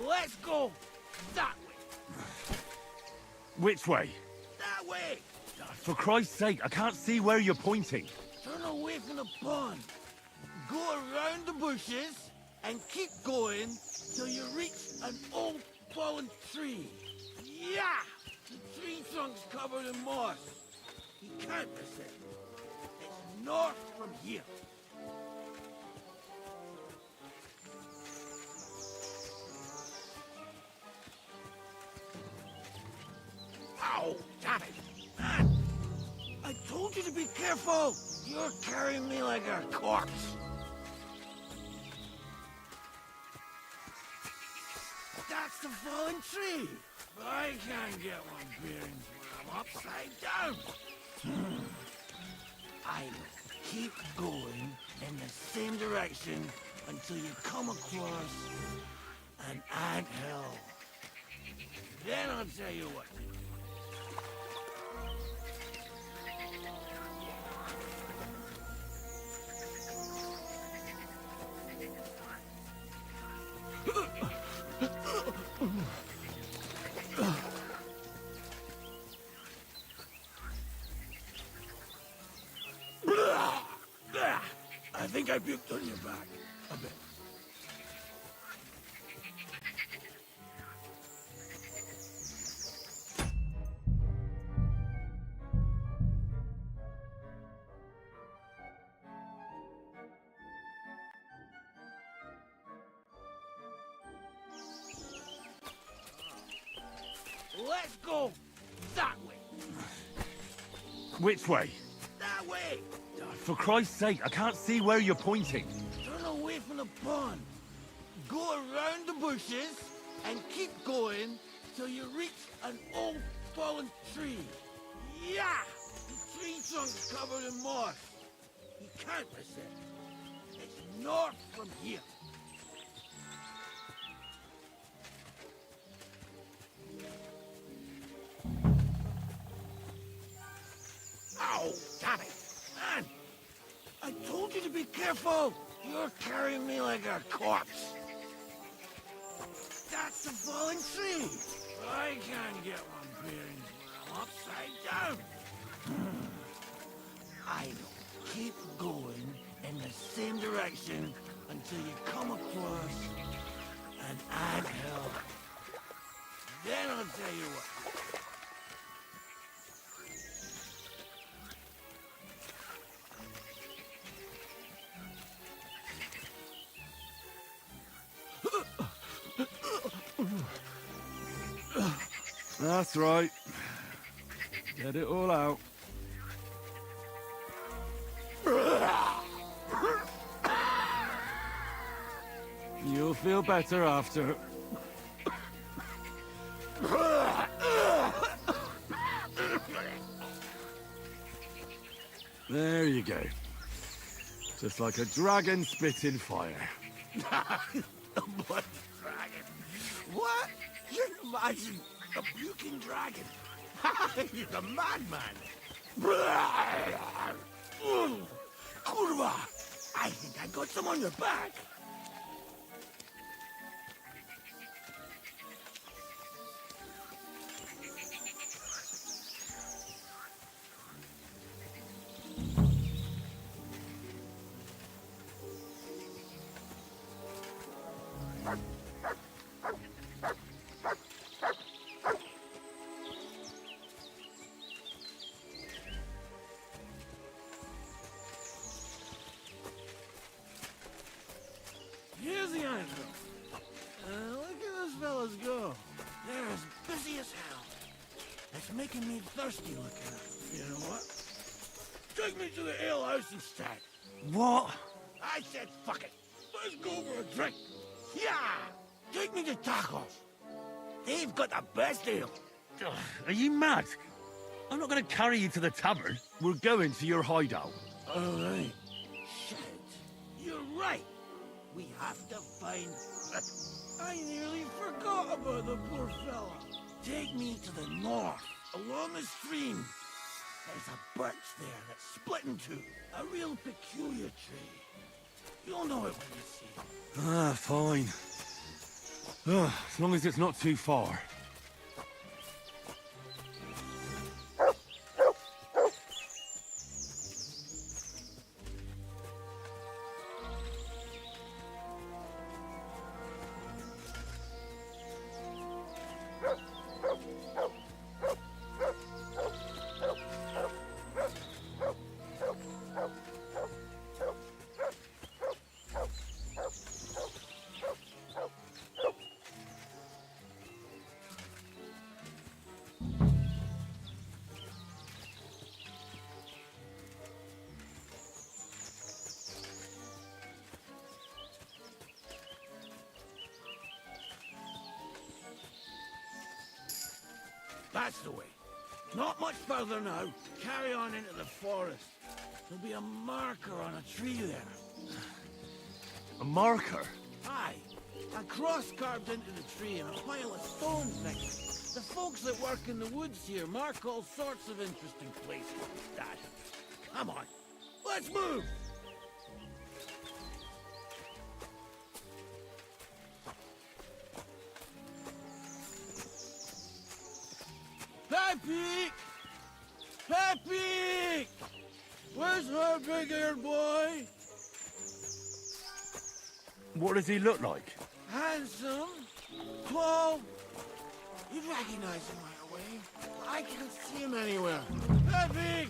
Let's go that way. Which way? That way. For Christ's sake, I can't see where you're pointing. Turn away from the pond. Go around the bushes and keep going till you reach an old fallen tree. Yeah! The tree trunk's covered in moss. You can't miss it. It's north from here. Ow! Damn it! Man! I told you to be careful! You're carrying me like a corpse. That's the fallen tree. But I can't get one bearings when I'm upside down. I will keep going in the same direction until you come across an anthill. Then I'll tell you what to do. I think I puked on your back a bit. Let's go that way. Which way? That way. For Christ's sake, I can't see where you're pointing. Turn away from the pond. Go around the bushes and keep going till you reach an old fallen tree. Yeah! The tree trunk's covered in moss. You can't miss it. It's north from here. Ow! Damn it! Man! I told you to be careful! You're carrying me like a corpse. That's the fallen tree! I can't get one bearings when I'm upside down. I will keep going in the same direction until you come across an anthill. Then I'll tell you what. That's right. Get it all out. You'll feel better after. There you go. Just like a dragon spitting fire. A bloody dragon. What? You imagine a puking dragon? You're the madman. Kurva! I think I got some on your back. Here's the anthill. Look at those fellas go. They're as busy as hell. It's making me thirsty looking at them. You know what? Take me to the ale house instead. What? I said fuck it. Let's go for a drink. Yeah! Take me to tacos. They've got the best ale. Ugh, are you mad? I'm not going to carry you to the tavern. We're going to your hideout. All right. Shit. You're right. We have to find... I nearly forgot about the poor fella. Take me to the north, along the stream. There's a birch there that's split in two. A real peculiar tree. You'll know it when you see it. Ah, fine. As long as it's not too far. That's the way. Not much further now. Carry on into the forest. There'll be a marker on a tree there. A marker? Aye. A cross carved into the tree and a pile of stones next. The folks that work in the woods here mark all sorts of interesting places like that. Come on. Let's move! Peppy! Peppy! Where's her big-eared boy? What does he look like? Handsome, tall. You'd recognize him right away. I can't see him anywhere. Peppy!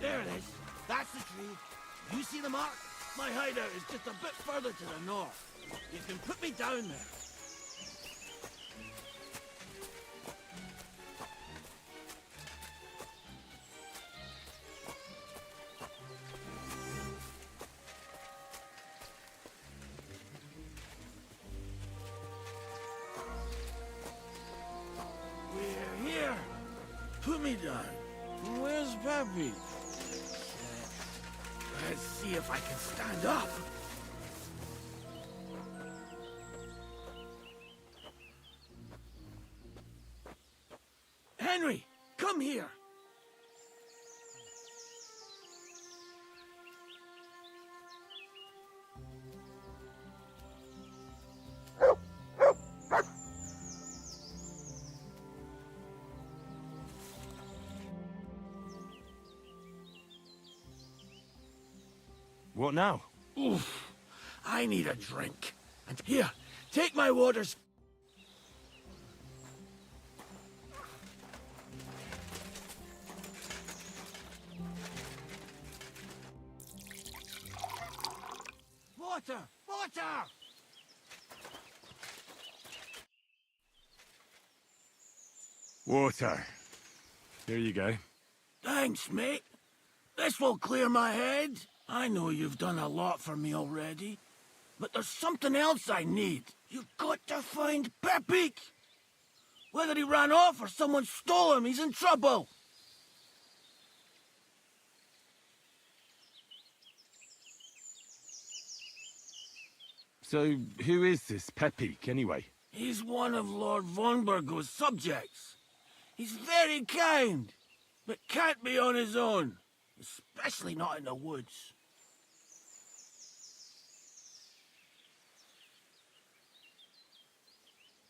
There it is. That's the tree. You see the mark? My hideout is just a bit further to the north. You can put me down there. We're here. Put me down. Where's Peppy? Let's see if I can stand up. Henry, come here. What now? Oof, I need a drink. And here, take my waters. Water! Water! Water. Here you go. Thanks, mate. This will clear my head. I know you've done a lot for me already, but there's something else I need. You've got to find Peppy. Whether he ran off or someone stole him, he's in trouble. So, who is this Pepik, anyway? He's one of Lord Vonbergo's subjects. He's very kind, but can't be on his own, especially not in the woods.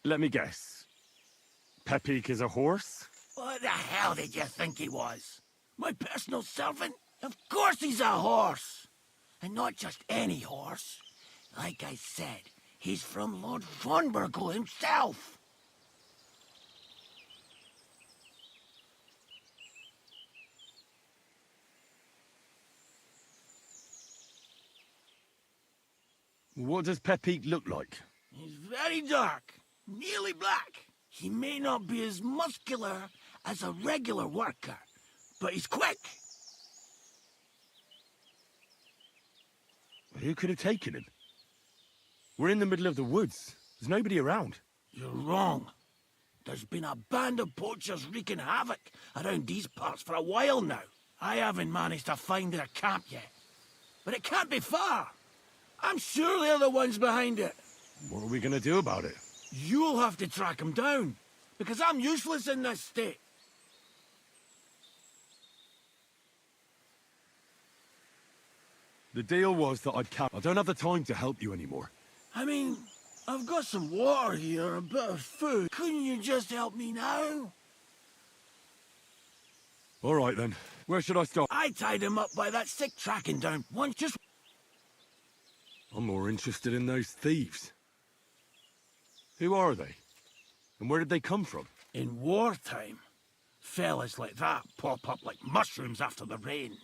Let me guess. Pepik is a horse? What the hell did you think he was? My personal servant? Of course he's a horse! And not just any horse. Like I said, he's from Lord Vonbergo himself. What does Pepik look like? He's very dark, nearly black. He may not be as muscular as a regular worker, but he's quick. Who could have taken him? We're in the middle of the woods. There's nobody around. You're wrong. There's been a band of poachers wreaking havoc around these parts for a while now. I haven't managed to find their camp yet. But it can't be far. I'm sure they're the ones behind it. What are we gonna do about it? You'll have to track them down. because I'm useless in this state. The deal was that I'd carry. I don't have the time to help you anymore. I mean, I've got some water here, a bit of food. Couldn't you just help me now? All right then. Where should I start? I tied him up by that stick tracking down. Once just... I'm more interested in those thieves. Who are they? And where did they come from? In wartime, fellas like that pop up like mushrooms after the rain.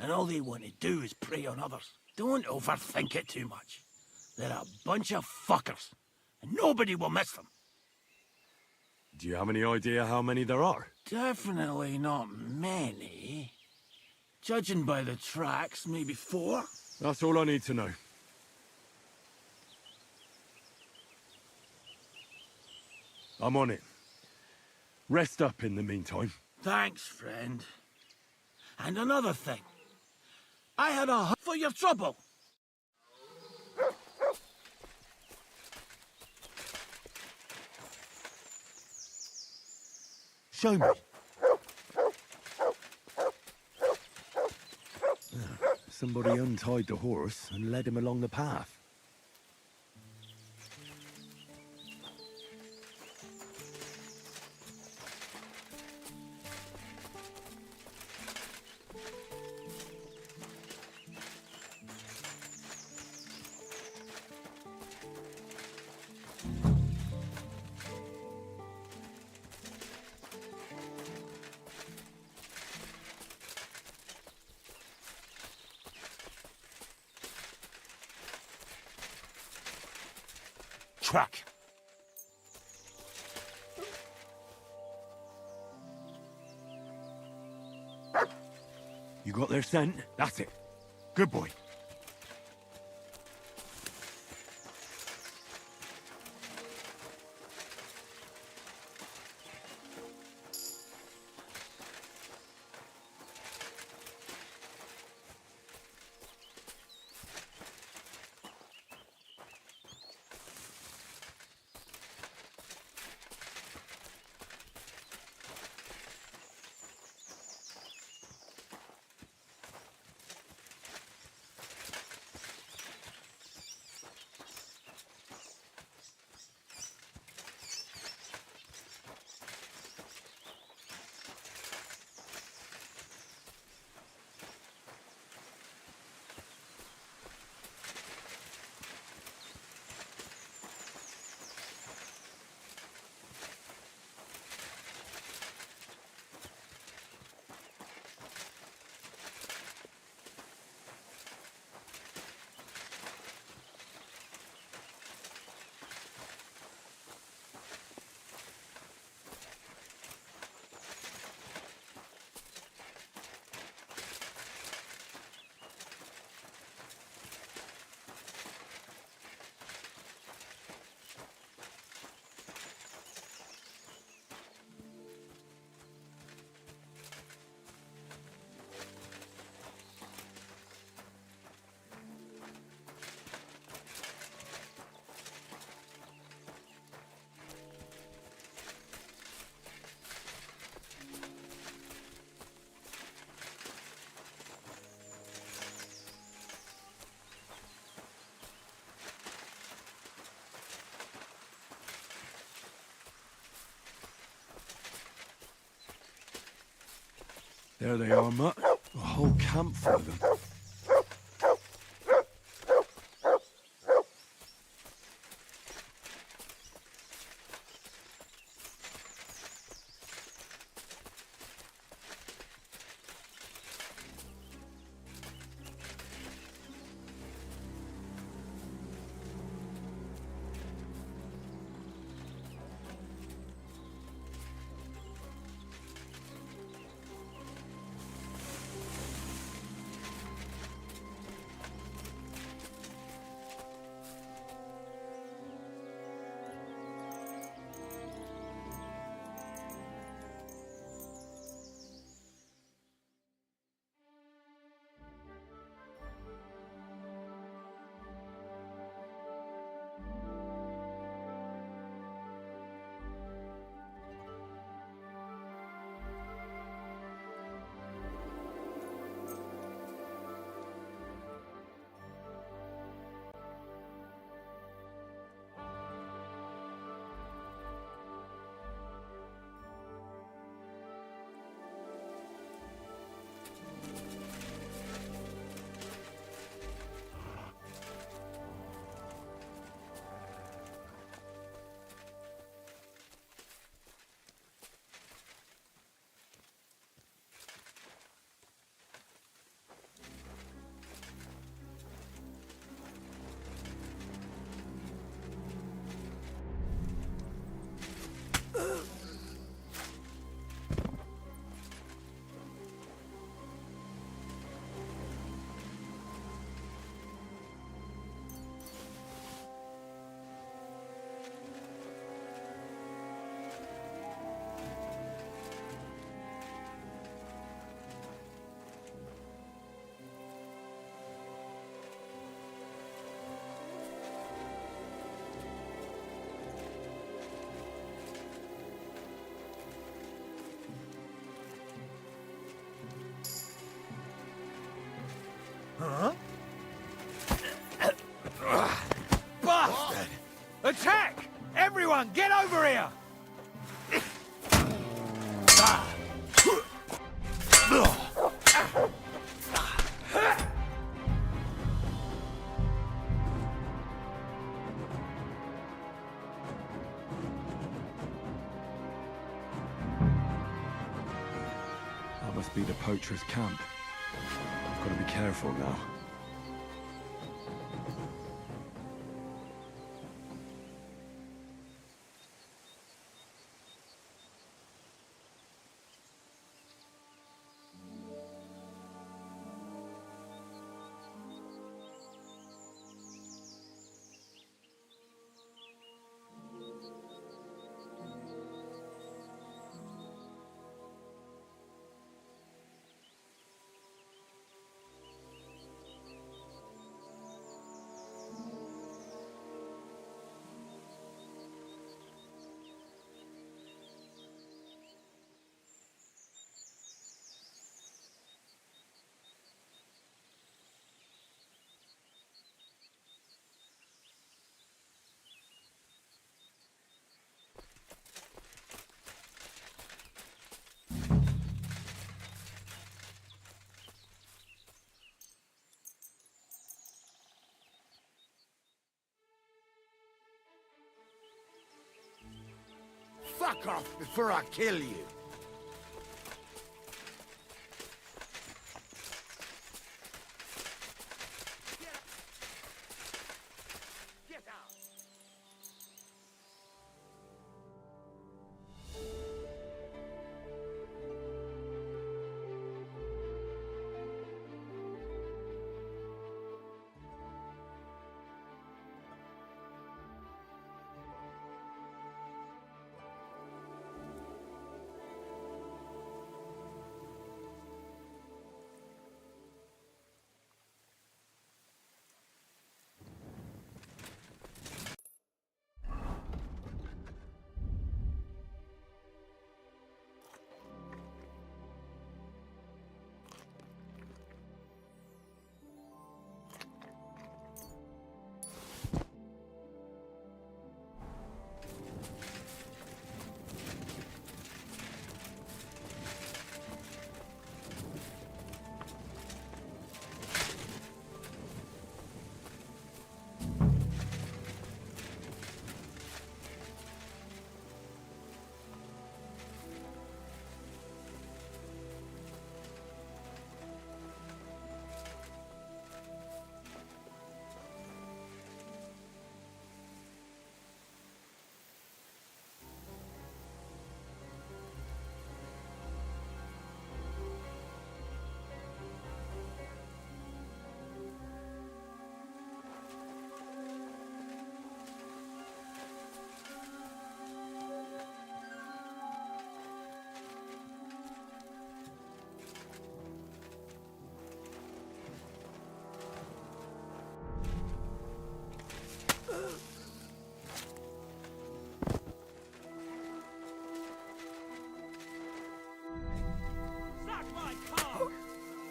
And all they want to do is prey on others. Don't overthink it too much. They're a bunch of fuckers, and nobody will miss them. Do you have any idea how many there are? Definitely not many. Judging by the tracks, maybe 4. That's all I need to know. I'm on it. Rest up in the meantime. Thanks, friend. And another thing. I had a for your trouble. Show me. Somebody untied the horse and led him along the path. Track. You got their scent? That's it. Good boy. There they are, Mutt. A whole camp full of them. Everyone, get over here! That must be the poacher's camp. I've got to be careful now. Fuck off before I kill you. Get out.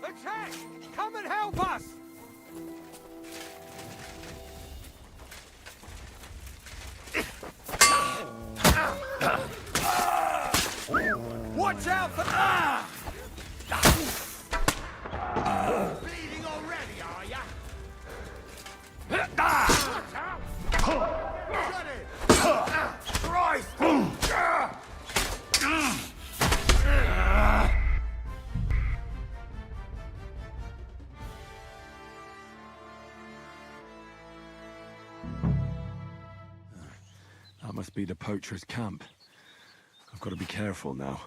Attack! Come and help us! Watch out for... Bleeding already, are ya? Watch out! Shut it! Christ! That must be the poacher's camp. I've got to be careful now.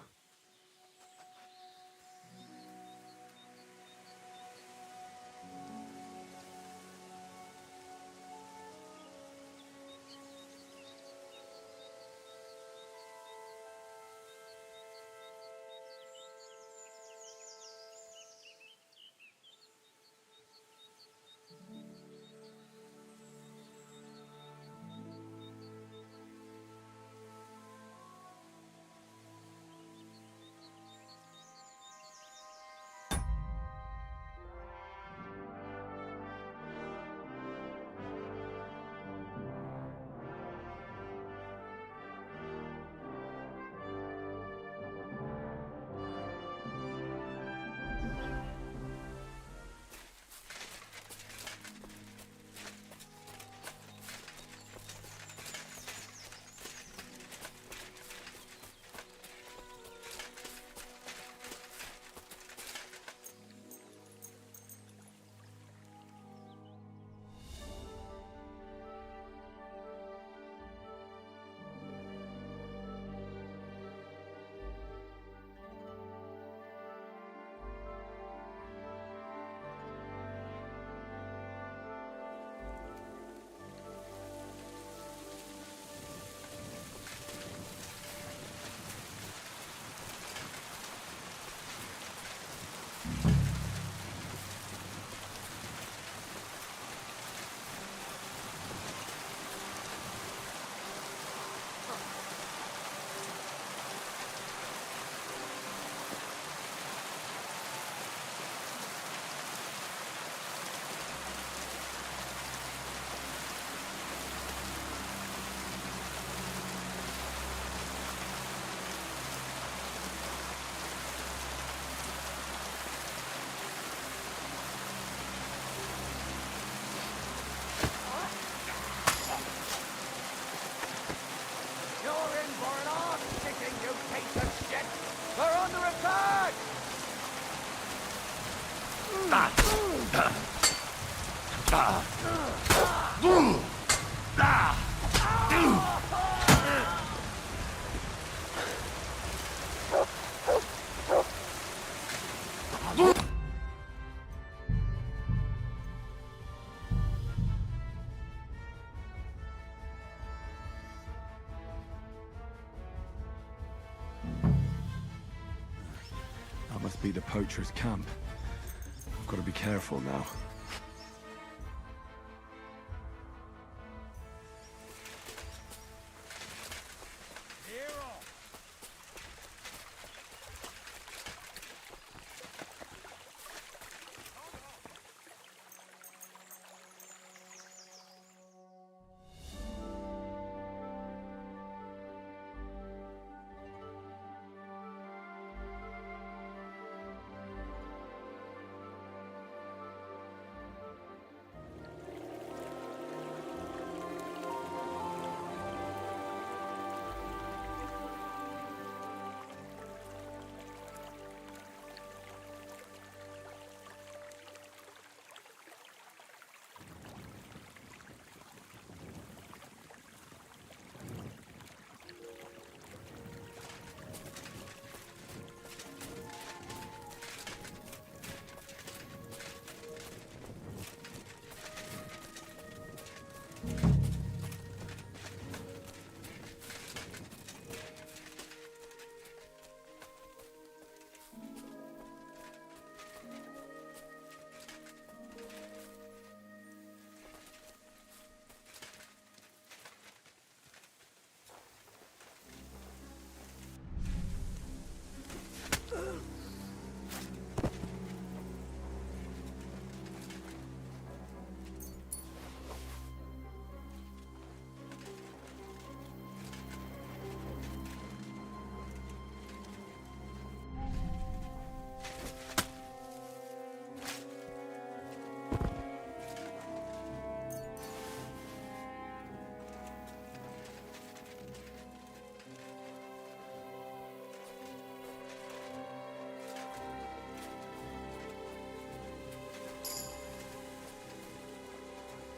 must be the poacher's camp. I've got to be careful now.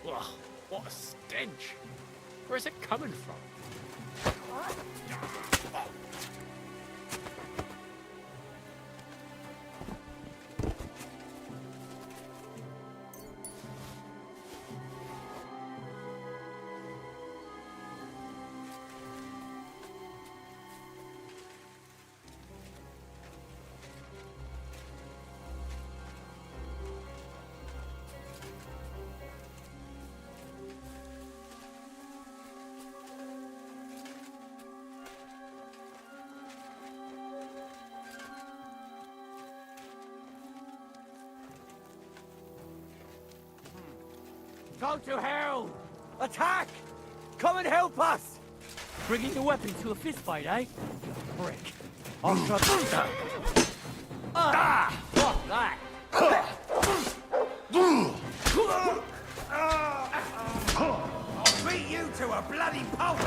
Ugh, what a stench. Where's it coming from? Go to hell! Attack! Come and help us! Bringing your weapon to a fistfight, eh? Prick. I'll shut that. Fuck that! I'll beat you to a bloody pulp!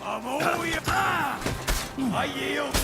I'm all you... I yield!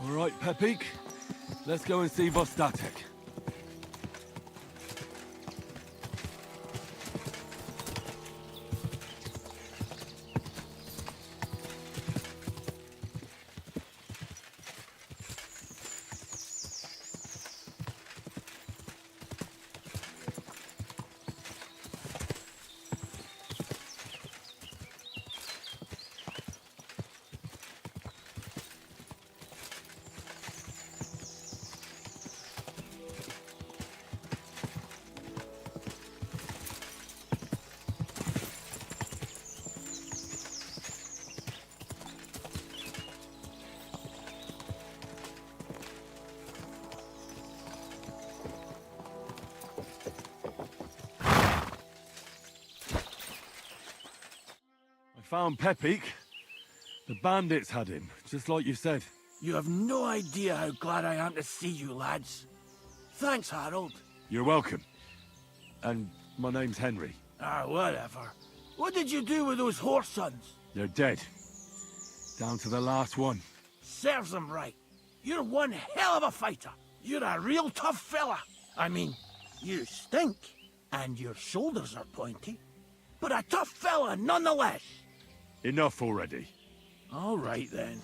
All right, Pepik. Let's go and see Vostatek. Found Pepik. The bandits had him, just like you said. You have no idea how glad I am to see you, lads. Thanks, Harold. You're welcome. And my name's Henry. Ah, whatever. What did you do with those horse sons? They're dead. Down to the last one. Serves them right. You're one hell of a fighter. You're a real tough fella. I mean, you stink, and your shoulders are pointy. But a tough fella nonetheless. Enough already. All right, then.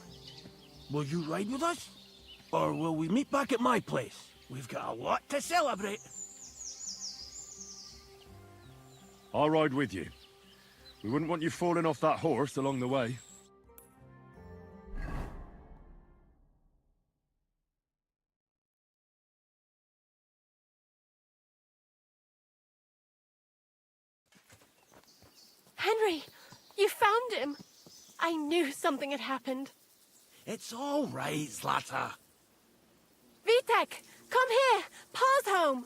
Will you ride with us? Or will we meet back at my place? We've got a lot to celebrate. I'll ride with you. We wouldn't want you falling off that horse along the way. Henry, you found him. I knew something had happened. It's all right, Zlata. Vitek, come here. Pa's home.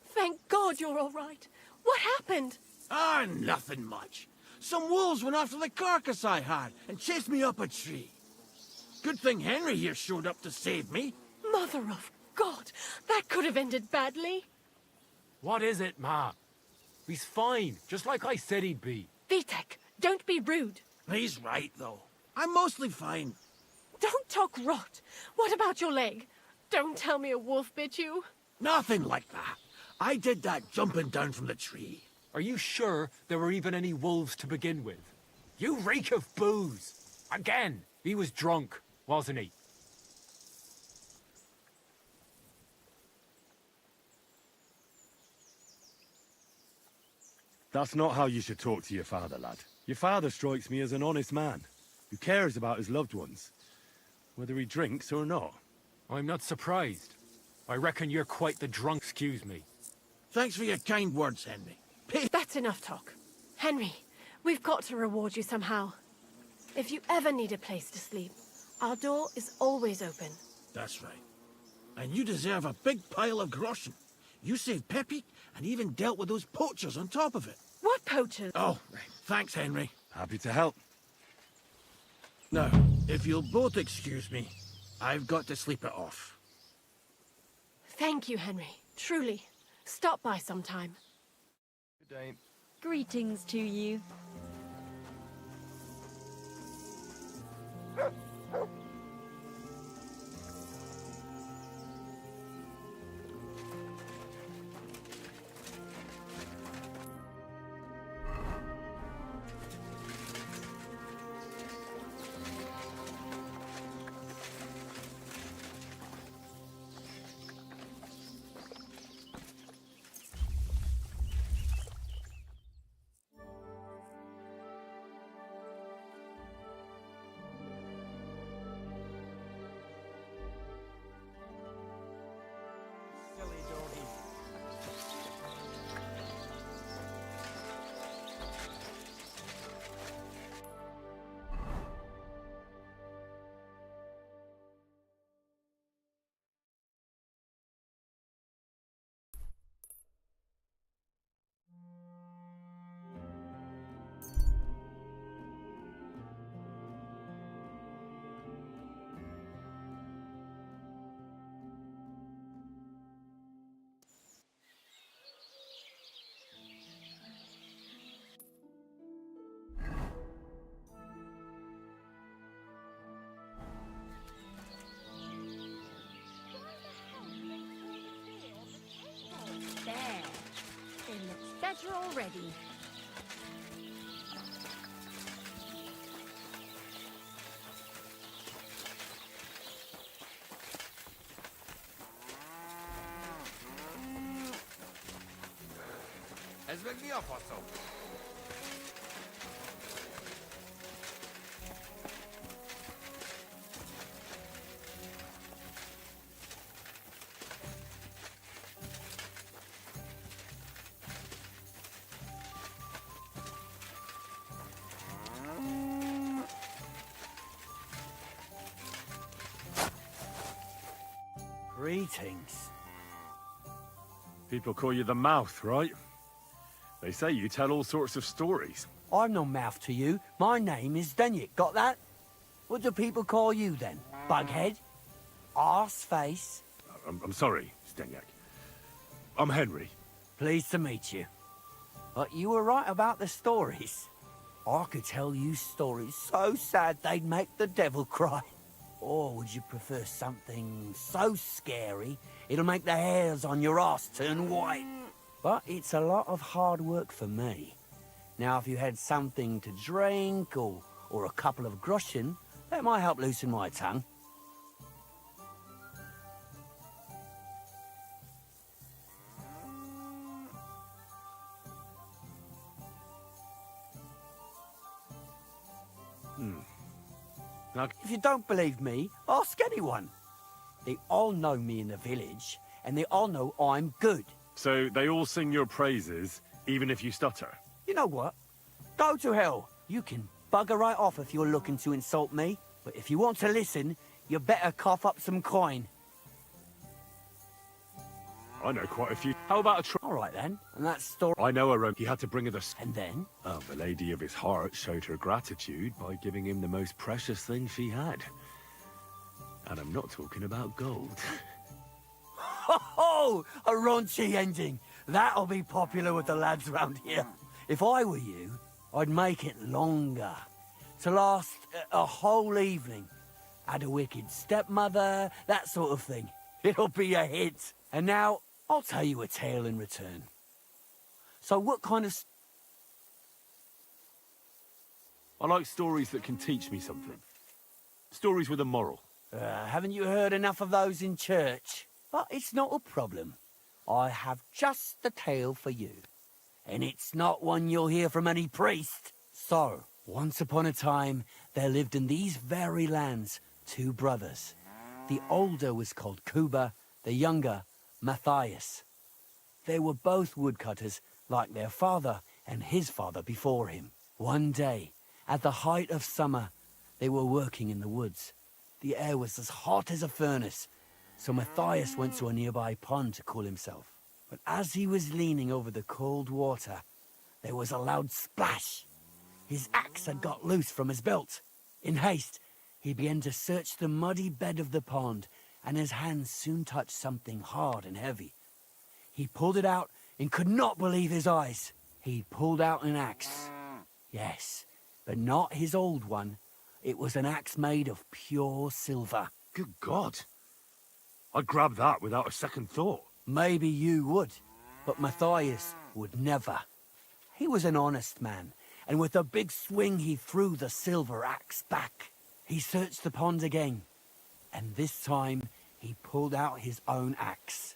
Thank God you're all right. What happened? Ah, nothing much. Some wolves went after the carcass I had and chased me up a tree. Good thing Henry here showed up to save me. Mother of God, that could have ended badly. What is it, Ma? He's fine, just like I said he'd be. Vitek, don't be rude. He's right, though. I'm mostly fine. Don't talk rot. What about your leg? Don't tell me a wolf bit you. Nothing like that. I did that jumping down from the tree. Are you sure there were even any wolves to begin with? You reek of booze. Again, he was drunk, wasn't he? That's not how you should talk to your father, lad. Your father strikes me as an honest man, who cares about his loved ones, whether he drinks or not. I'm not surprised. I reckon you're quite the drunk, excuse me. Thanks for your kind words, Henry. That's enough talk. Henry, we've got to reward you somehow. If you ever need a place to sleep, our door is always open. That's right. And you deserve a big pile of groschen. You saved Peppy and even dealt with those poachers on top of it. What poachers? Oh, thanks, Henry. Happy to help. Now, if you'll both excuse me, I've got to sleep it off. Thank you, Henry. Truly. Stop by sometime. Good day. Greetings to you. ready. Greetings. People call you the Mouth, right? They say you tell all sorts of stories. I'm no mouth to you. My name is Denyek. Got that? What do people call you then? Bughead? Arseface? I'm sorry, Stenyak. I'm Henry. Pleased to meet you. But you were right about the stories. I could tell you stories so sad they'd make the devil cry. Or would you prefer something so scary it'll make the hairs on your ass turn white? But it's a lot of hard work for me. Now, if you had something to drink or a couple of groschen, that might help loosen my tongue. Now, If you don't believe me, ask anyone. They all know me in the village, and they all know I'm good. so they all sing your praises, even if you stutter. You know what? Go to hell. You can bugger right off if you're looking to insult me, but if you want to listen, you better cough up some coin. I know quite a few. How about a All right then, and that story. I know he had to bring her the... And then? The lady of his heart showed her gratitude by giving him the most precious thing she had. And I'm not talking about gold. Oh, a raunchy ending. That'll be popular with the lads round here. If I were you, I'd make it longer. To last a whole evening. Add a wicked stepmother, that sort of thing. It'll be a hit. And now, I'll tell you a tale in return. So what kind of... I like stories that can teach me something. Stories with a moral. Haven't you heard enough of those in church? But it's not a problem. I have just the tale for you. And it's not one you'll hear from any priest. So, once upon a time, there lived in these very lands 2 brothers. The older was called Kuba, the younger, Matthias. They were both woodcutters, like their father and his father before him. One day, at the height of summer, they were working in the woods. The air was as hot as a furnace, so Matthias went to a nearby pond to cool himself. But as he was leaning over the cold water, there was a loud splash. His axe had got loose from his belt. In haste, he began to search the muddy bed of the pond, and his hands soon touched something hard and heavy. He pulled it out and could not believe his eyes. He pulled out an axe. Yes, but not his old one. It was an axe made of pure silver. Good God. I'd grab that without a second thought. Maybe you would, but Matthias would never. He was an honest man, and with a big swing he threw the silver axe back. He searched the pond again, and this time he pulled out his own axe.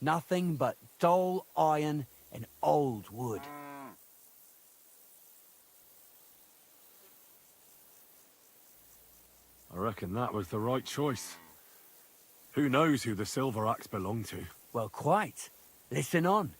Nothing but dull iron and old wood. I reckon that was the right choice. Who knows who the silver axe belonged to? Well, quite. Listen on.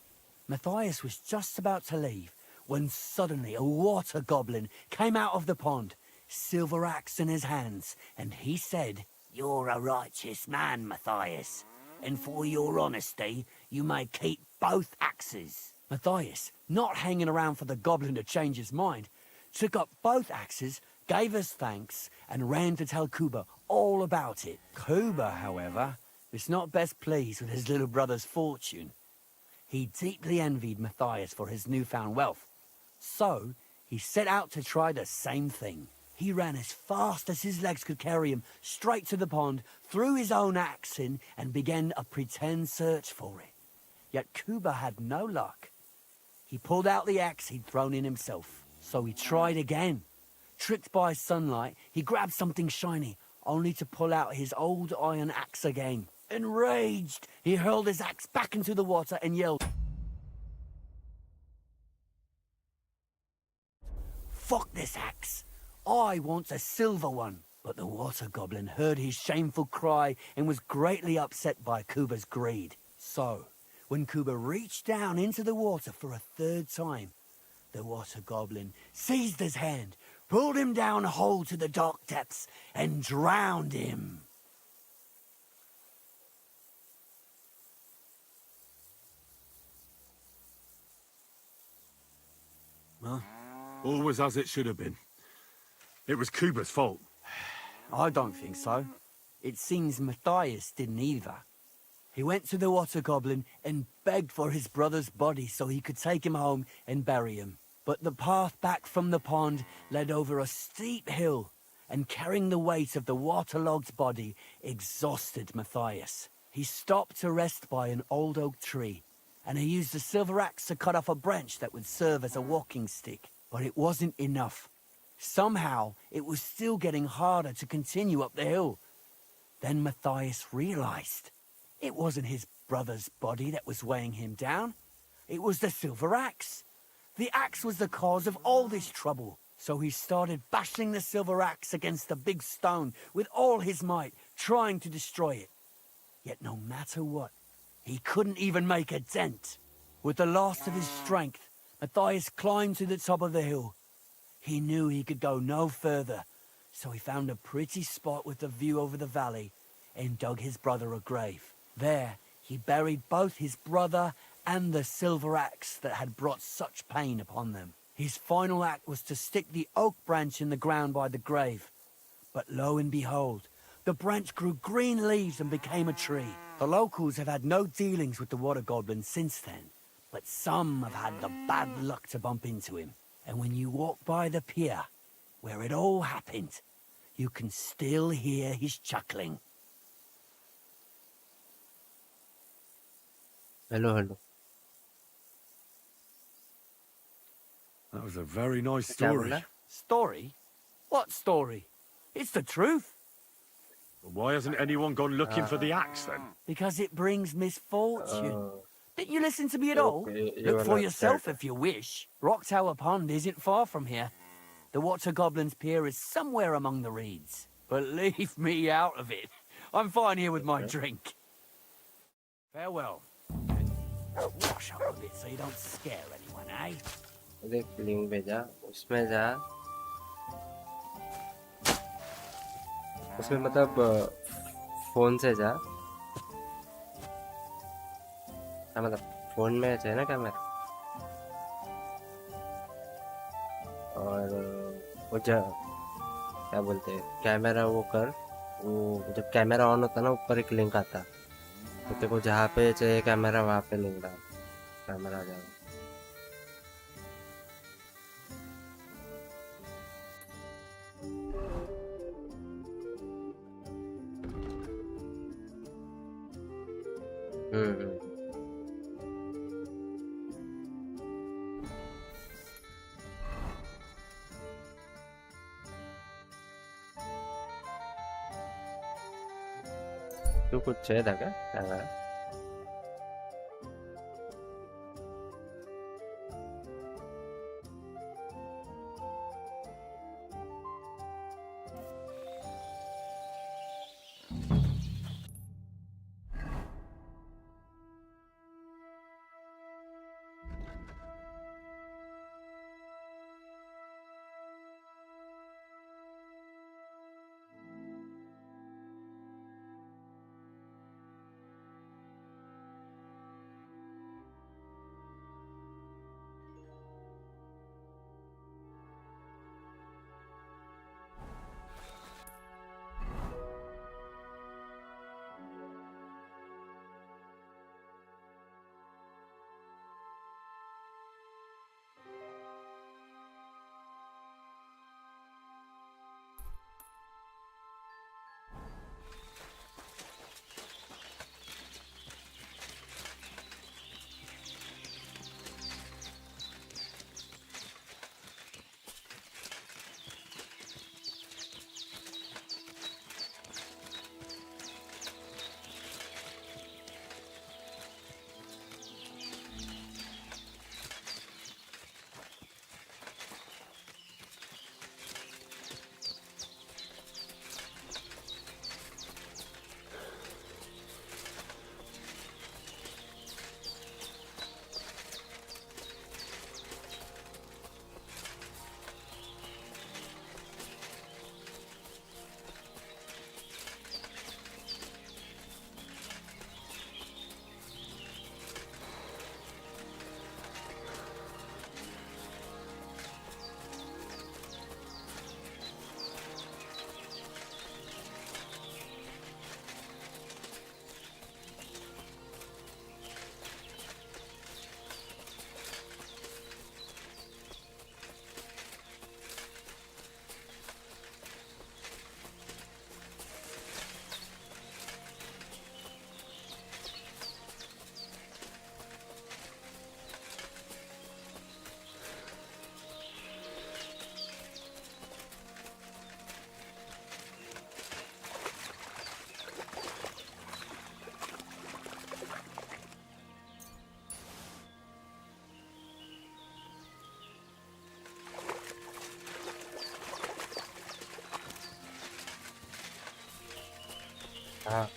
Matthias was just about to leave when suddenly a water goblin came out of the pond, silver axe in his hands, and he said, "You're a righteous man, Matthias, and for your honesty, you may keep both axes." Matthias, not hanging around for the goblin to change his mind, took up both axes, gave us thanks, and ran to tell Kuba all about it. Kuba, however, was not best pleased with his little brother's fortune. He deeply envied Matthias for his newfound wealth. So, he set out to try the same thing. He ran as fast as his legs could carry him straight to the pond, threw his own axe in, and began a pretend search for it. Yet Kuba had no luck. He pulled out the axe he'd thrown in himself. So he tried again. Tricked by sunlight, he grabbed something shiny, only to pull out his old iron axe again. Enraged, he hurled his axe back into the water and yelled, "Fuck this axe! I want a silver one!" But the water goblin heard his shameful cry and was greatly upset by Kuba's greed. So, when Kuba reached down into the water for a third time, the water goblin seized his hand, pulled him down whole to the dark depths, and drowned him. Huh? All was as it should have been. It was Kuba's fault. I don't think so. It seems Matthias didn't either. He went to the water goblin and begged for his brother's body so he could take him home and bury him. But the path back from the pond led over a steep hill, and carrying the weight of the waterlogged body exhausted Matthias. He stopped to rest by an old oak tree, and he used a silver axe to cut off a branch that would serve as a walking stick. But it wasn't enough. Somehow, it was still getting harder to continue up the hill. Then Matthias realized it wasn't his brother's body that was weighing him down. It was the silver axe. The axe was the cause of all this trouble. So he started bashing the silver axe against the big stone with all his might, trying to destroy it. Yet no matter what, he couldn't even make a dent. With the last of his strength, Matthias climbed to the top of the hill. He knew he could go no further, so he found a pretty spot with a view over the valley and dug his brother a grave. There, he buried both his brother and the silver axe that had brought such pain upon them. His final act was to stick the oak branch in the ground by the grave. But lo and behold, the branch grew green leaves and became a tree. The locals have had no dealings with the water goblin since then, but some have had the bad luck to bump into him. And when you walk by the pier, where it all happened, you can still hear his chuckling. Hello. That was a very nice क्या story. बोला? Story? What story? It's the truth. But why hasn't anyone gone looking for the axe then? Because it brings misfortune. Oh, Didn't you listen to me at all? okay, you Look are for not yourself scared. if you wish. Rock Tower Pond isn't far from here. The Water Goblin's Pier is somewhere among the reeds. But leave me out of it. I'm fine here with my drink. Farewell. And wash up a bit so you don't scare anyone, eh? देख link भेजा उसमें जा उसमें मतलब phone से जा हाँ मतलब फोन में है ना कैमरा और वो क्या बोलते हैं कैमरा वो कर वो जब कैमरा ऑन होता ना ऊपर एक लिंक आता तो तेरे को जहाँ पे चाहिए कैमरा वहाँ पे लिंक डाल कैमरा आ जाएगा हम्म तू कुछ चाहिए था क्या कैमरा हाँ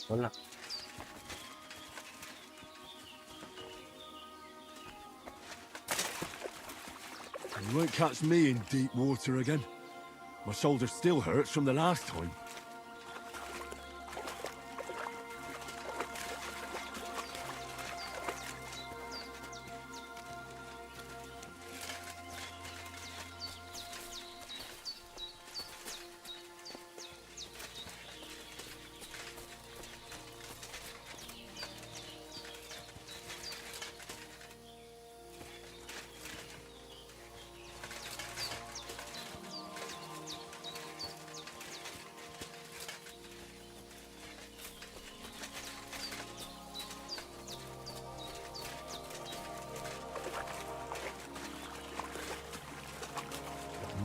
बोलना। You won't catch me in deep water again. My shoulder still hurts from the last time.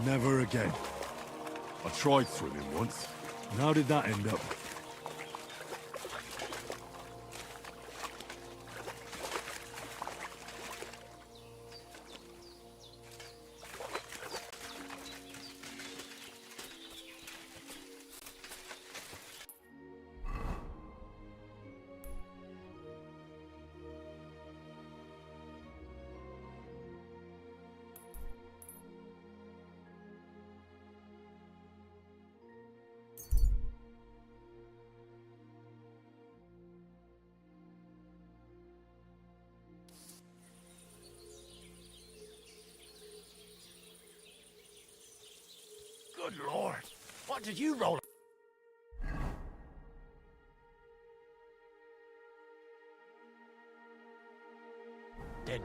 Never again. I tried swimming once. And how did that end up? Good Lord. What did you roll? Dead.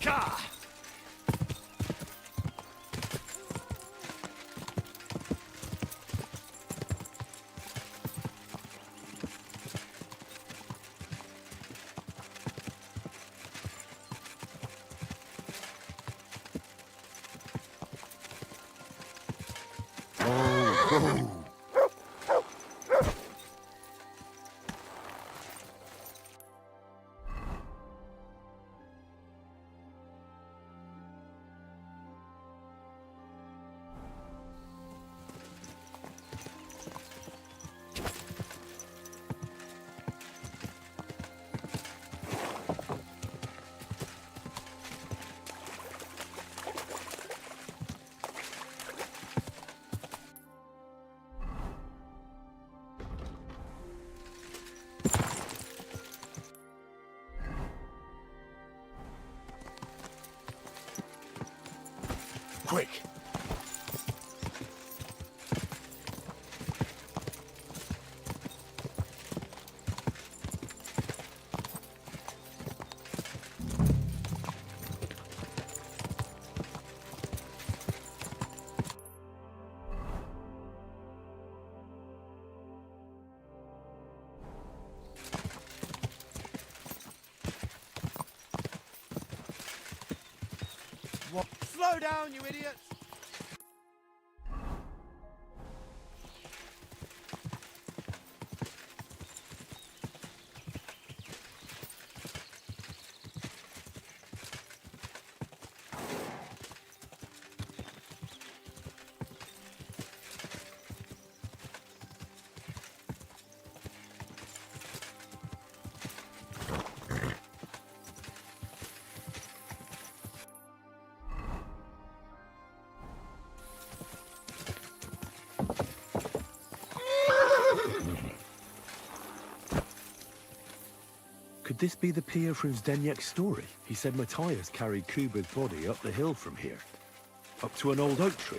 Ka! Quick! What? Slow down, you idiots! Could this be the pier from Zdeněk's story? He said Matthias carried Kuba's body up the hill from here, up to an old oak tree.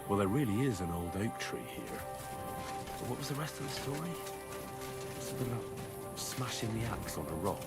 Well, there really is an old oak tree here. But what was the rest of the story? Something about smashing the axe on a rock.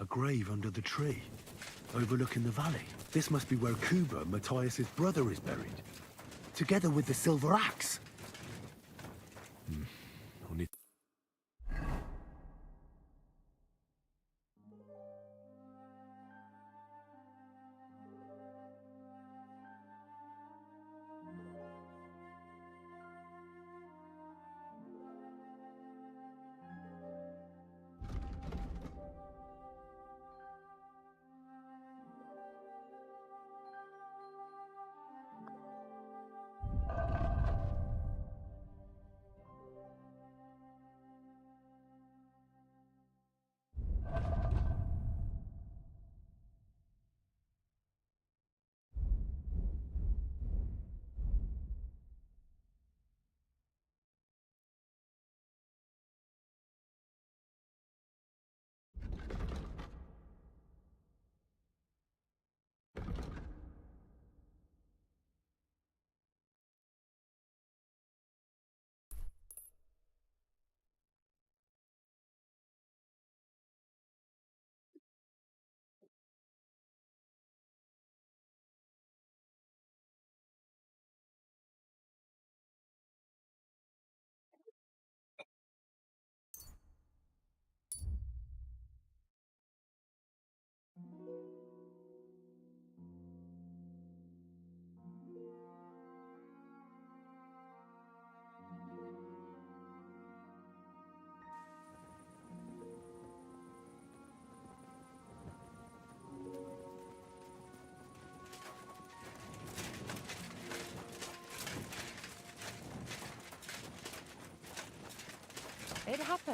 A grave under the tree, overlooking the valley. This must be where Kuba, Matthias's brother, is buried, together with the silver axe. Only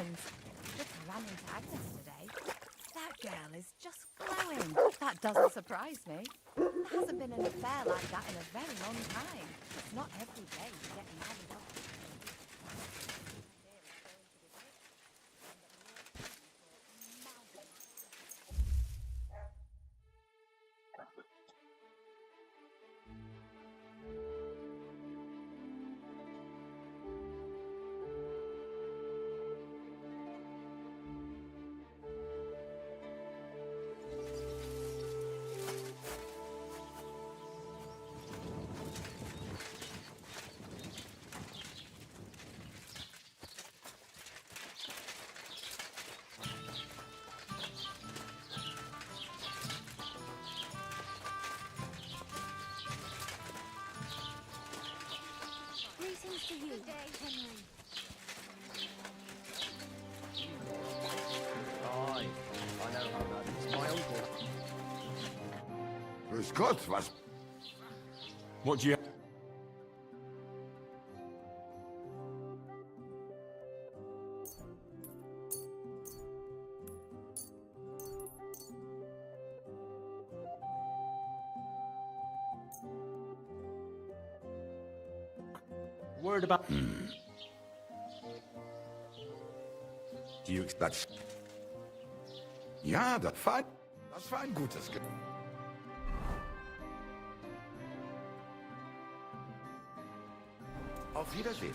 friends. Just ran into Agnes today. That girl is just glowing. That doesn't surprise me. There hasn't been an affair like that in a very long time. It's not every day you get married off. Greetings to you. Good day, Henry. Aye, I know how that is. My uncle. Grüß Gott, was? What do you... Word about... Do you expect... Ja, das war ein gutes Ge Auf Wiedersehen.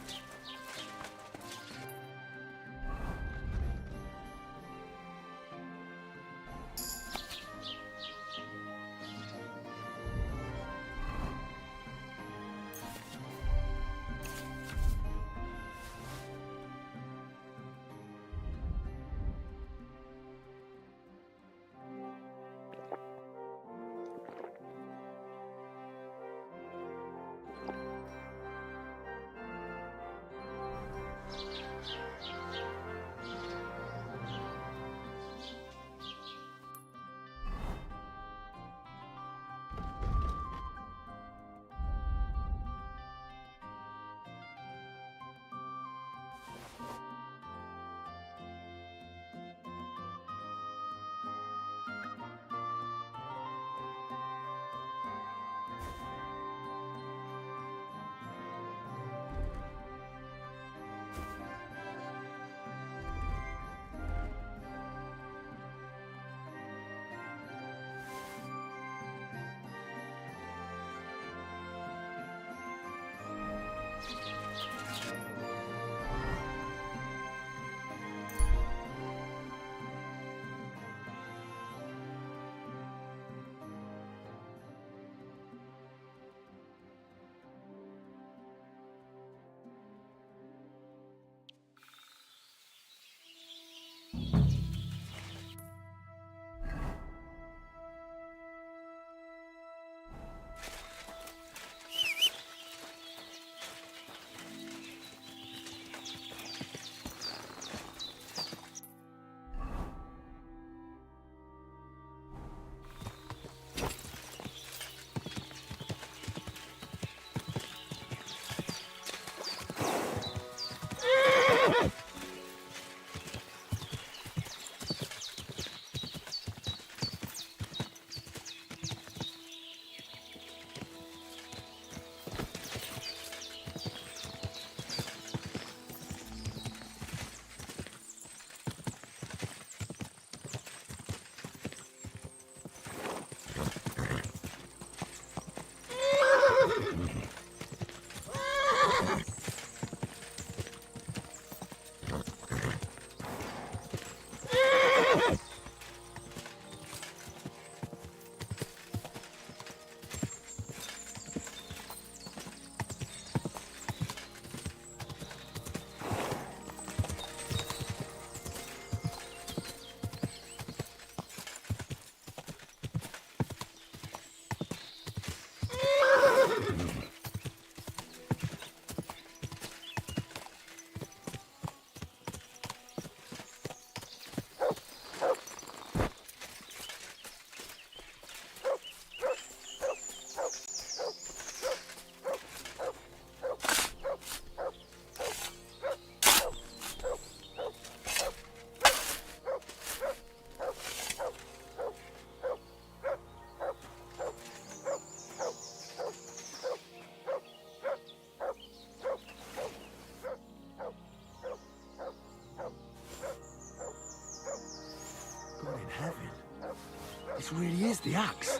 This really is the axe.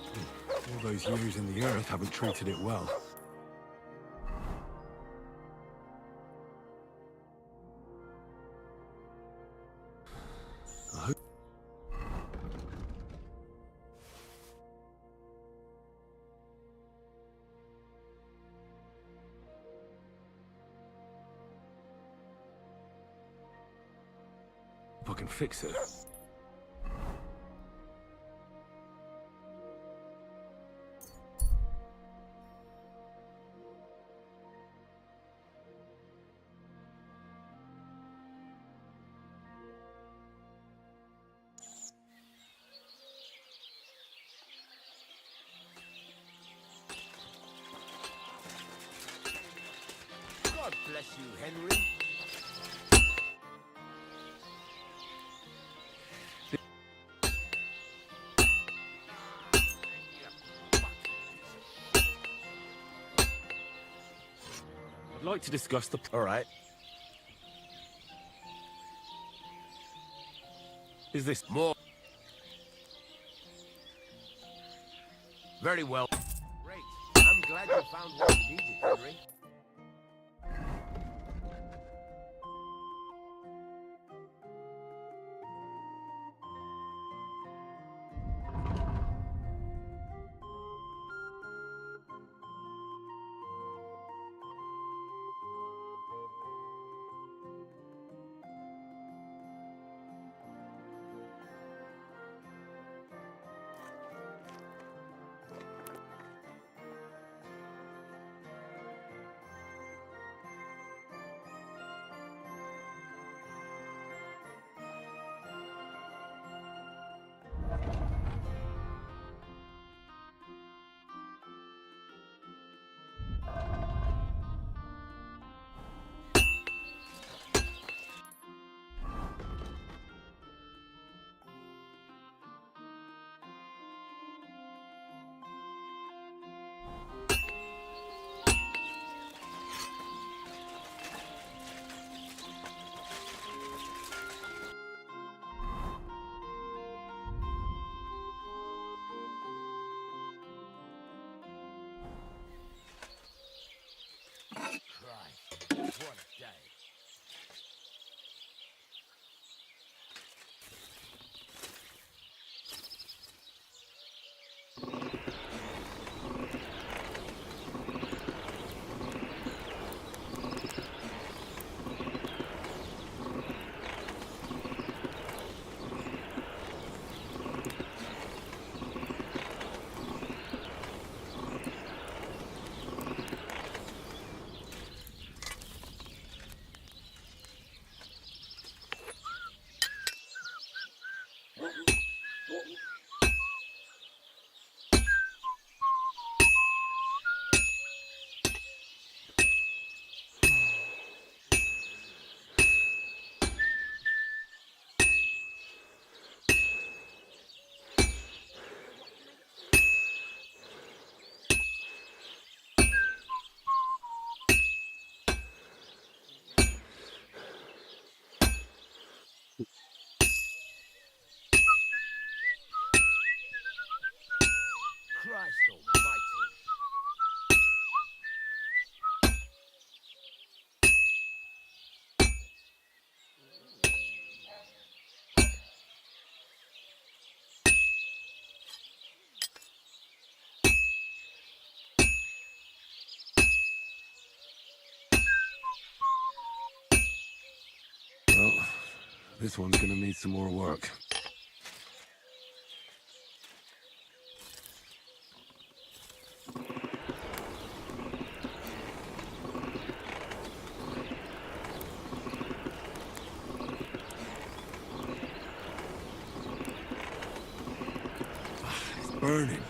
All those years in the earth haven't treated it well. I hope... I can fix it. God bless you, Henry. I'd like to discuss the... All right. Is this... More. Very well. Great. I'm glad you found what you needed, Henry. Christ, what a day. Christ almighty. Well, this one's gonna need some more work. It's burning.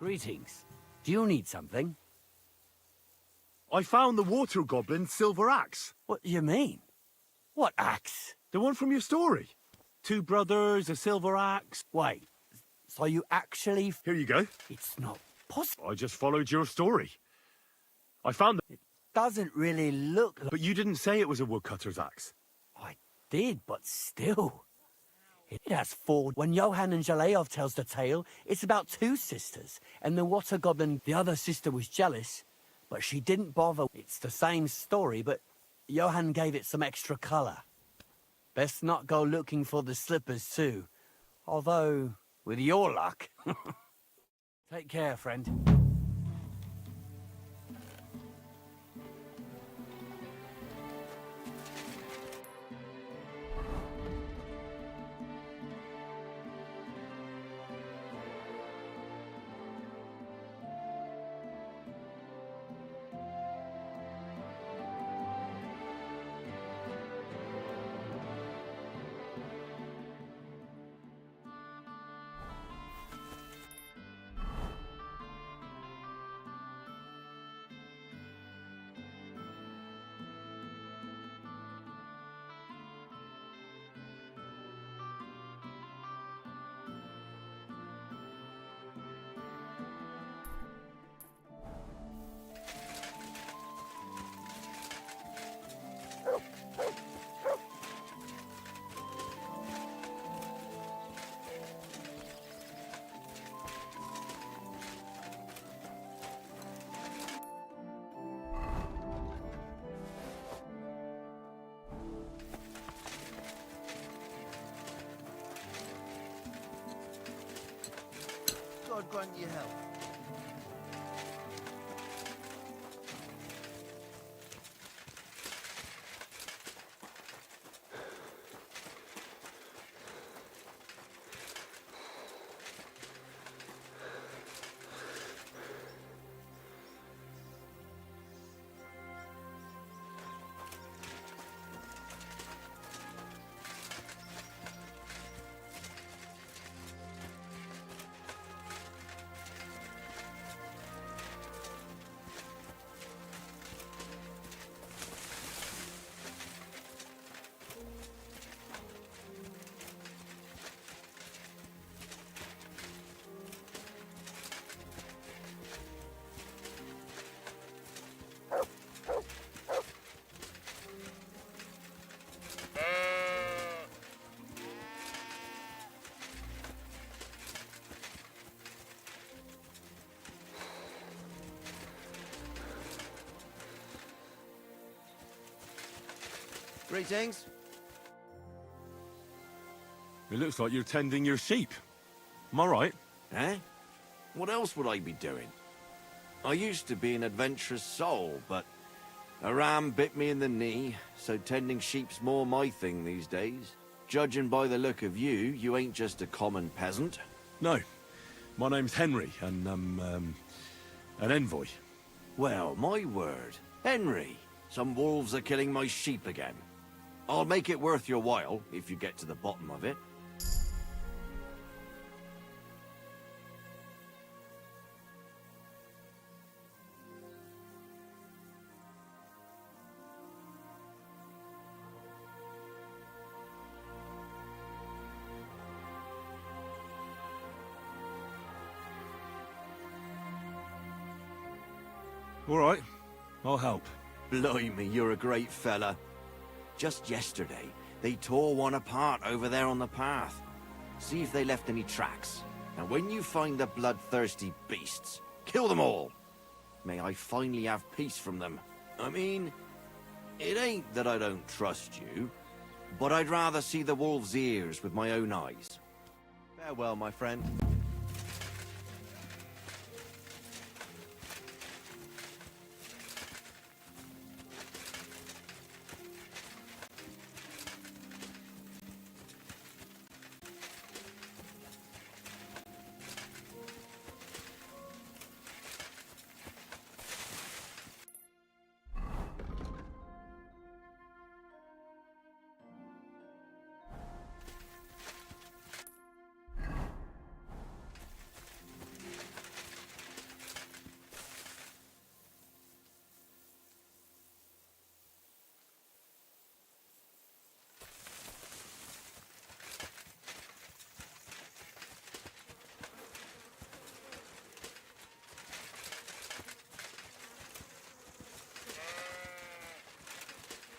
Greetings. Do you need something? I found the water goblin's silver axe. What do you mean? What axe? The one from your story. 2 brothers, a silver axe. Wait, so you actually... Here you go. It's not possible. I just followed your story. I found it, Doesn't really look like... but you didn't say it was a woodcutter's axe. I did, but still. It has 4. When Johann and Jaleov tells the tale, it's about 2 sisters, and the water goblin, the other sister was jealous, but she didn't bother. It's the same story, but Johann gave it some extra colour. Best not go looking for the slippers too. Although, with your luck. Take care, friend. God grant you help. Greetings. It looks like you're tending your sheep. Am I right? Eh? What else would I be doing? I used to be an adventurous soul, but a ram bit me in the knee, so tending sheep's more my thing these days. Judging by the look of you, you ain't just a common peasant. No. My name's Henry, and I'm, an envoy. Well, my word. Henry, some wolves are killing my sheep again. I'll make it worth your while, if you get to the bottom of it. All right. I'll help. Blimey, you're a great fella. Just yesterday, they tore one apart over there on the path. See if they left any tracks. And when you find the bloodthirsty beasts, kill them all. May I finally have peace from them. I mean, it ain't that I don't trust you, but I'd rather see the wolf's ears with my own eyes. Farewell, my friend.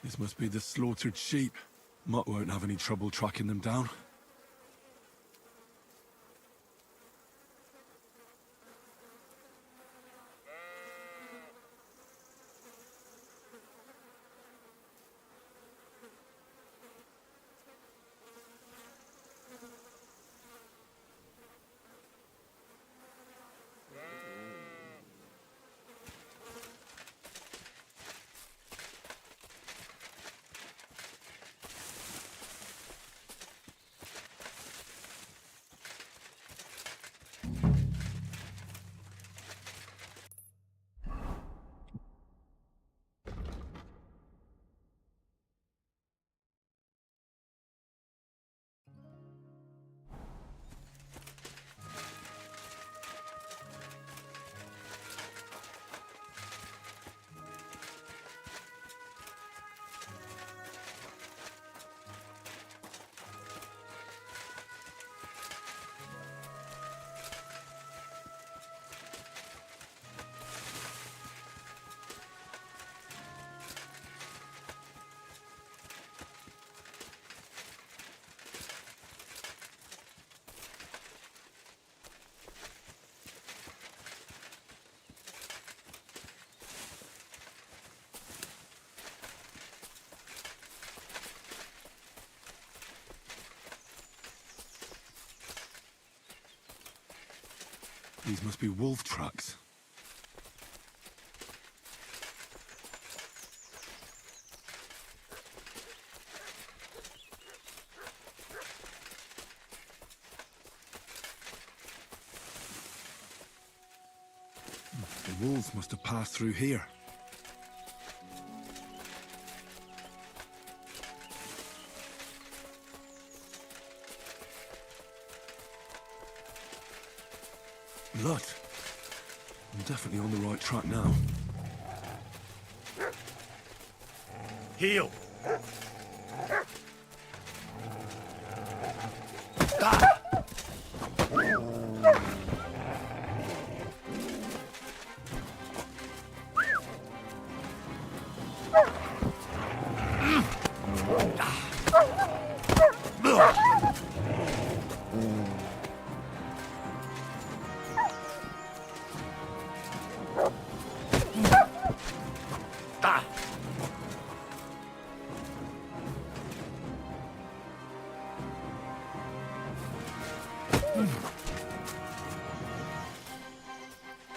This must be the slaughtered sheep. Mutt won't have any trouble tracking them down. These must be wolf tracks. The wolves must have passed through here. Blood. I'm definitely on the right track now. Heel.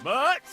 But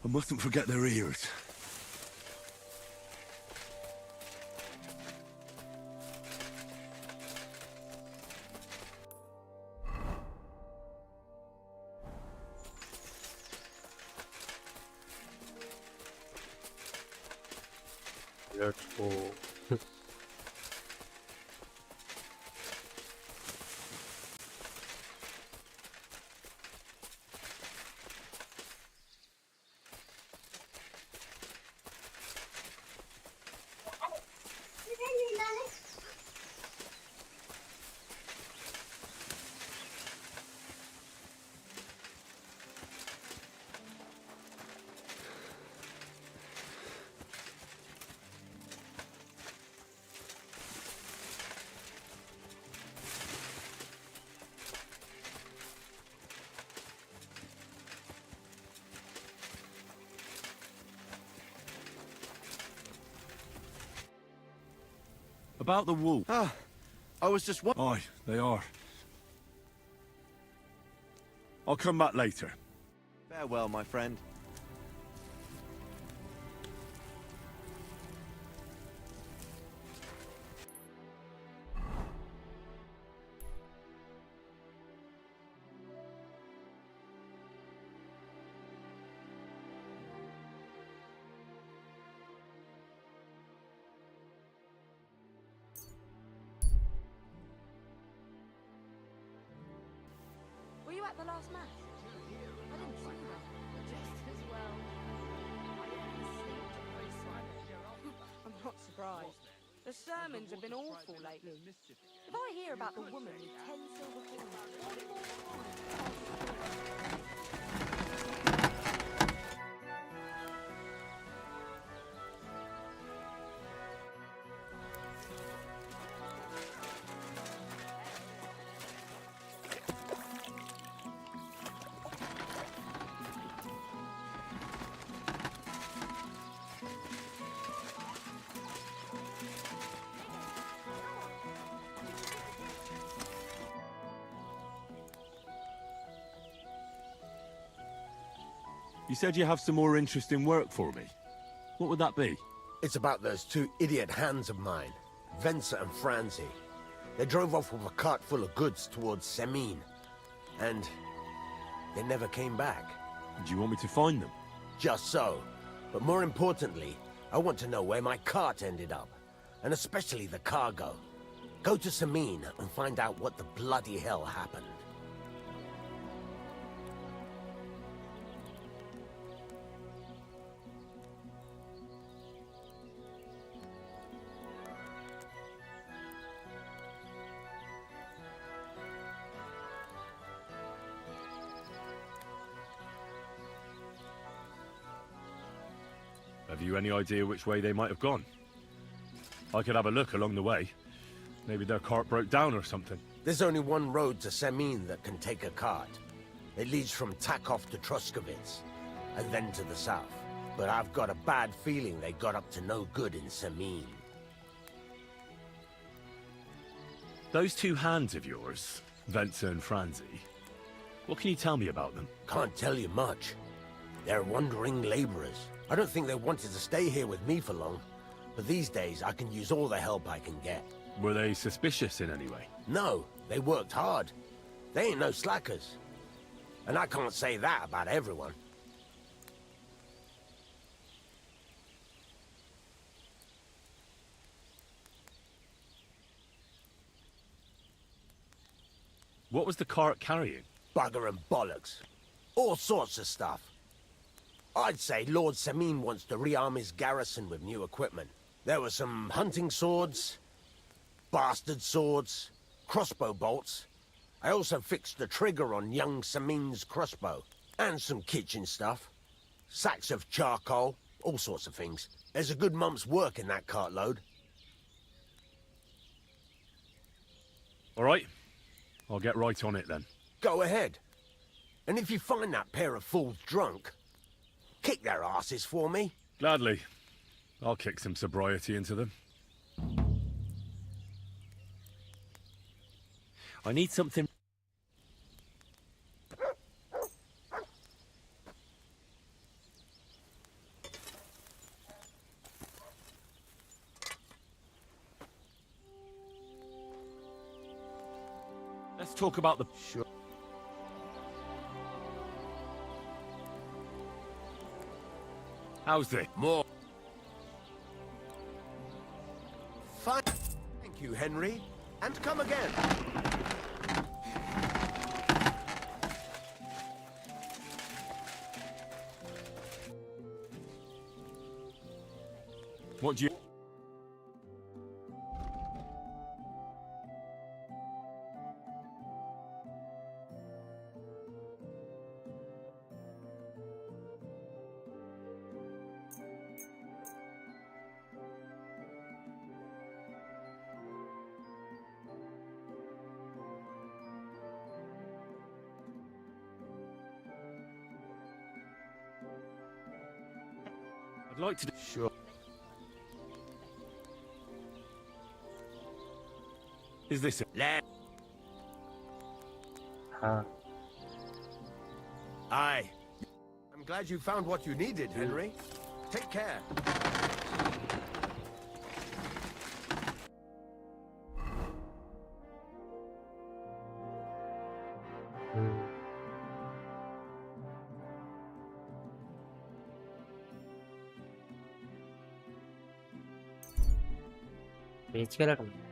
I mustn't forget their ears. Let's go. About the wool. Ah, I was just wondering. Aye, they are. I'll come back later. Farewell, my friend. Were you at the last mass? I didn't see you. Just as well. I'm not surprised. The sermons have been awful lately. If I hear about the woman with 10 silver coins, what more? You said you have some more interesting work for me. What would that be? It's about those two idiot hands of mine, Venser and Franzi. They drove off with a cart full of goods towards Semine, and they never came back. Do you want me to find them? Just so. But more importantly, I want to know where my cart ended up, and especially the cargo. Go to Semine and find out what the bloody hell happened. Have you any idea which way they might have gone? I could have a look along the way. Maybe their cart broke down or something. There's only one road to Semine that can take a cart. It leads from Takov to Troskovitz, and then to the south. But I've got a bad feeling they got up to no good in Semine. Those two hands of yours, Venser and Franzi, what can you tell me about them? Can't tell you much. They're wandering laborers. I don't think they wanted to stay here with me for long. But these days, I can use all the help I can get. Were they suspicious in any way? No, they worked hard. They ain't no slackers. And I can't say that about everyone. What was the cart carrying? Bugger and bollocks. All sorts of stuff. I'd say Lord Samin wants to rearm his garrison with new equipment. There were some hunting swords, bastard swords, crossbow bolts. I also fixed the trigger on young Samin's crossbow. And some kitchen stuff. Sacks of charcoal, all sorts of things. There's a good month's work in that cartload. All right. I'll get right on it then. Go ahead. And if you find that pair of fools drunk, kick their asses for me. Gladly. I'll kick some sobriety into them. I need something... Let's talk about the... Sure. How's this? More. Fine. Thank you, Henry. And come again. What do you... I'd like to... Sure. Is this it? हाँ Aye. I'm glad you found what you needed, Henry. Take care. बेच के रखना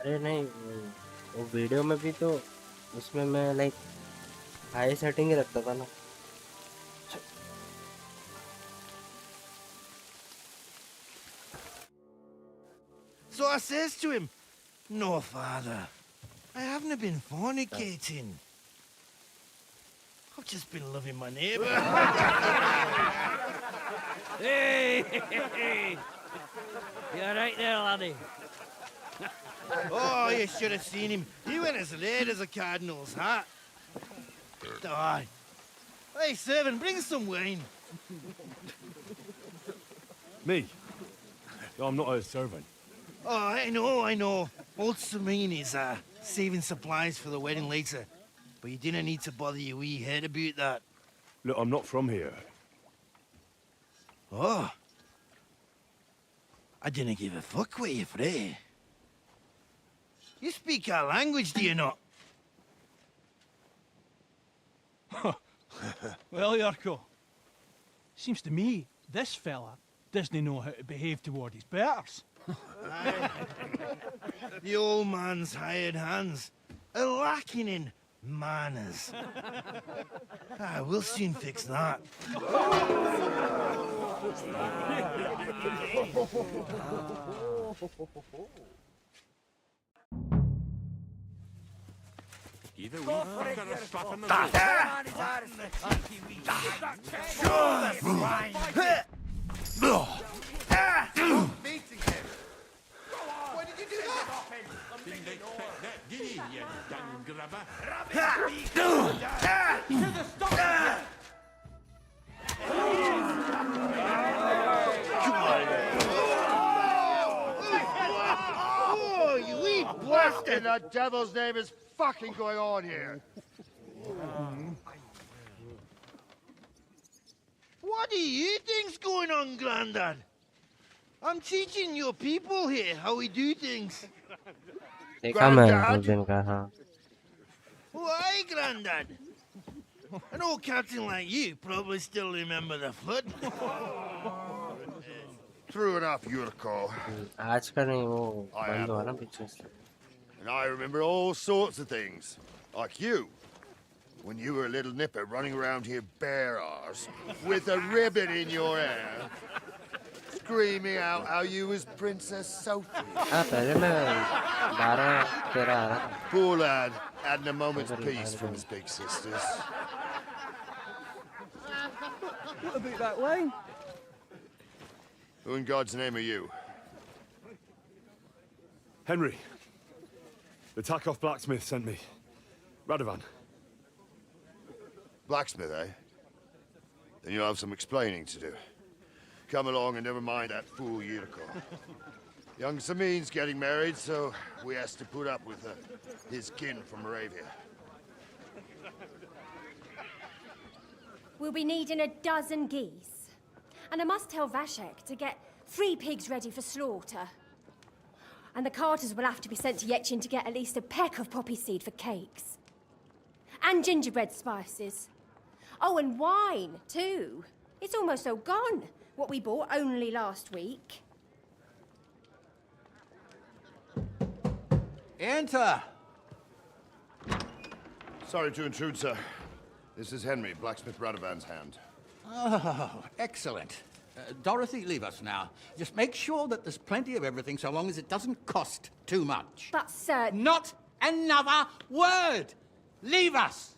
अरे नहीं वो video में भी तो उसमें मैं लाइक हाई सेटिंग ही रखता था ना So I says to him, "No, father, I haven't been fornicating. I've just been loving my neighbour." Hey! You alright there, laddie? Oh, you should have seen him. He went as red as a cardinal's hat. Aye. Hey, servant, bring some wine. Me? I'm not a servant. Oh, I know. Old Samin is saving supplies for the wedding later. But you didn't need to bother your wee head about that. Look, I'm not from here. Oh. I didn't give a fuck what you fray. You speak our language, do you not? Well, Yurko, seems to me this fella doesn't know how to behave toward his betters. Aye. The old man's hired hands are lacking in manners. We'll soon fix that. Either we fuck or a slap in the Why did you do that? Oh, you wee blasted! The devil's name is fucking going on here. What do you think's going on, Grandad? I'm teaching your people here how we do things. देखा मैं उस दिन का हाँ Why, Grandad? An old captain like you probably still remember the flood. True enough, Yurko. आज का नहीं वो बंद हुआ ना पीछे से And I remember all sorts of things. Like you. When you were a little nipper running around here bare arse, with a ribbon in your hair, screaming out how you was Princess Sophie. हाँ पहले मैं 12-13 आ रहा था Poor lad, hadn't a moment's peace from his big sisters. What about that wine? Who in God's name are you? Henry. The Takoff blacksmith sent me. Radovan. Blacksmith, eh? Then you'll have some explaining to do. Come along and never mind that fool Yurko. Young Samin's getting married, so we has to put up with his kin from Moravia. We'll be needing a dozen geese. And I must tell Vashek to get 3 pigs ready for slaughter. And the carters will have to be sent to Yechin to get at least a peck of poppy seed for cakes. And gingerbread spices. Oh, and wine, too. It's almost all gone, what we bought only last week. Enter! Sorry to intrude, sir. This is Henry, blacksmith Radovan's hand. Oh, excellent. Dorothy, leave us now. Just make sure that there's plenty of everything so long as it doesn't cost too much. But, sir... Not another word! Leave us!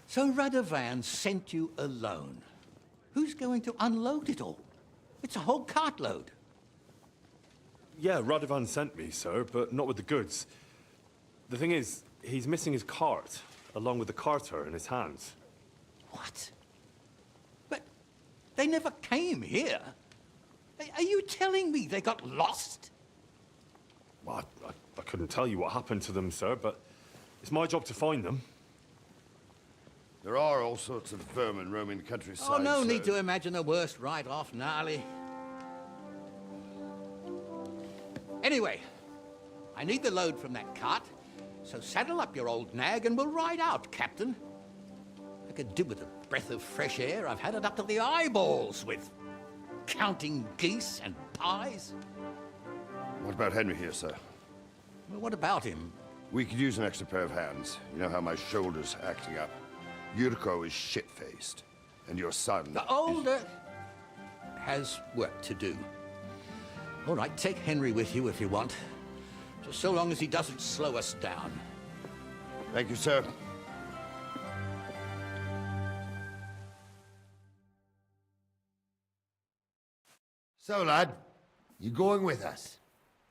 So Radovan sent you alone. Who's going to unload it all? It's a whole cartload. Yeah, Radovan sent me, sir, but not with the goods. The thing is, he's missing his cart, along with the carter in his hands. What? But they never came here. Are you telling me they got lost? Well, I couldn't tell you what happened to them, sir, but it's my job to find them. There are all sorts of vermin roaming the countryside. Oh, no sir. need to imagine the worst right off, gnarly. Anyway, I need the load from that cart, so saddle up your old nag and we'll ride out, Captain. I could do with a breath of fresh air. I've had it up to the eyeballs with counting geese and pies. What about Henry here, sir? Well, what about him? We could use an extra pair of hands. You know how my shoulder's acting up. Yurko is shit-faced, and your son... The older has work to do. All right, take Henry with you if you want. Just so long as he doesn't slow us down. Thank you, sir. So, lad, you going with us?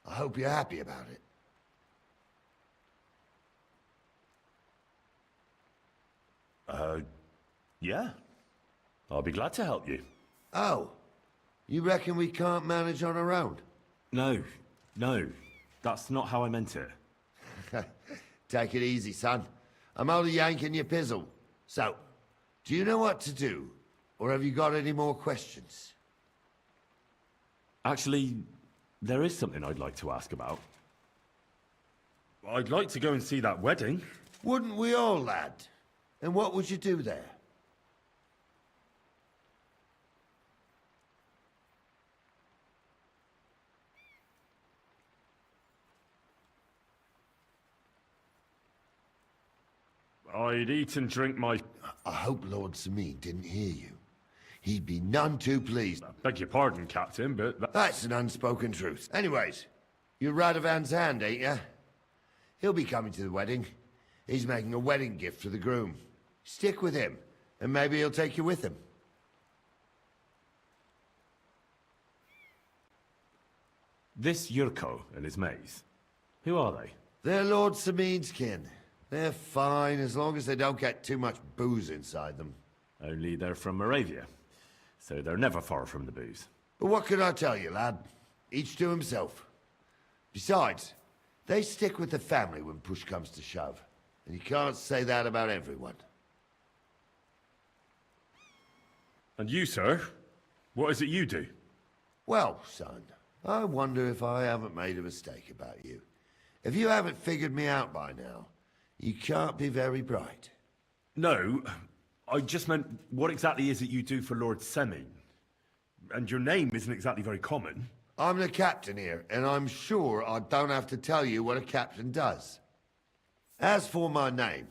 I hope you're happy about it. Yeah. I'll be glad to help you. Oh, you reckon we can't manage on our own? No, that's not how I meant it. Take it easy, son. I'm only yanking your pizzle. So, do you know what to do? Or have you got any more questions? Actually, there is something I'd like to ask about. I'd like to go and see that wedding. Wouldn't we all, lad? And what would you do there? I'd eat and drink my... I hope Lord Samin didn't hear you. He'd be none too pleased. Beg your pardon, Captain, but... That's an unspoken truth. Anyways, you're Radovan's hand, ain't ya? He'll be coming to the wedding. He's making a wedding gift for the groom. Stick with him, and maybe he'll take you with him. This Yurko and his mates, who are they? They're Lord Samin's kin. They're fine as long as they don't get too much booze inside them. Only they're from Moravia, so they're never far from the booze. But what can I tell you, lad? Each to himself. Besides, They stick with the family when push comes to shove. And you can't say that about everyone. And you, sir? What is it you do? Well, son, I wonder if I haven't made a mistake about you. If you haven't figured me out by now, you can't be very bright. No, I just meant, what exactly is it you do for Lord Semin? And your name isn't exactly very common. I'm the captain here, and I'm sure I don't have to tell you what a captain does. As for my name,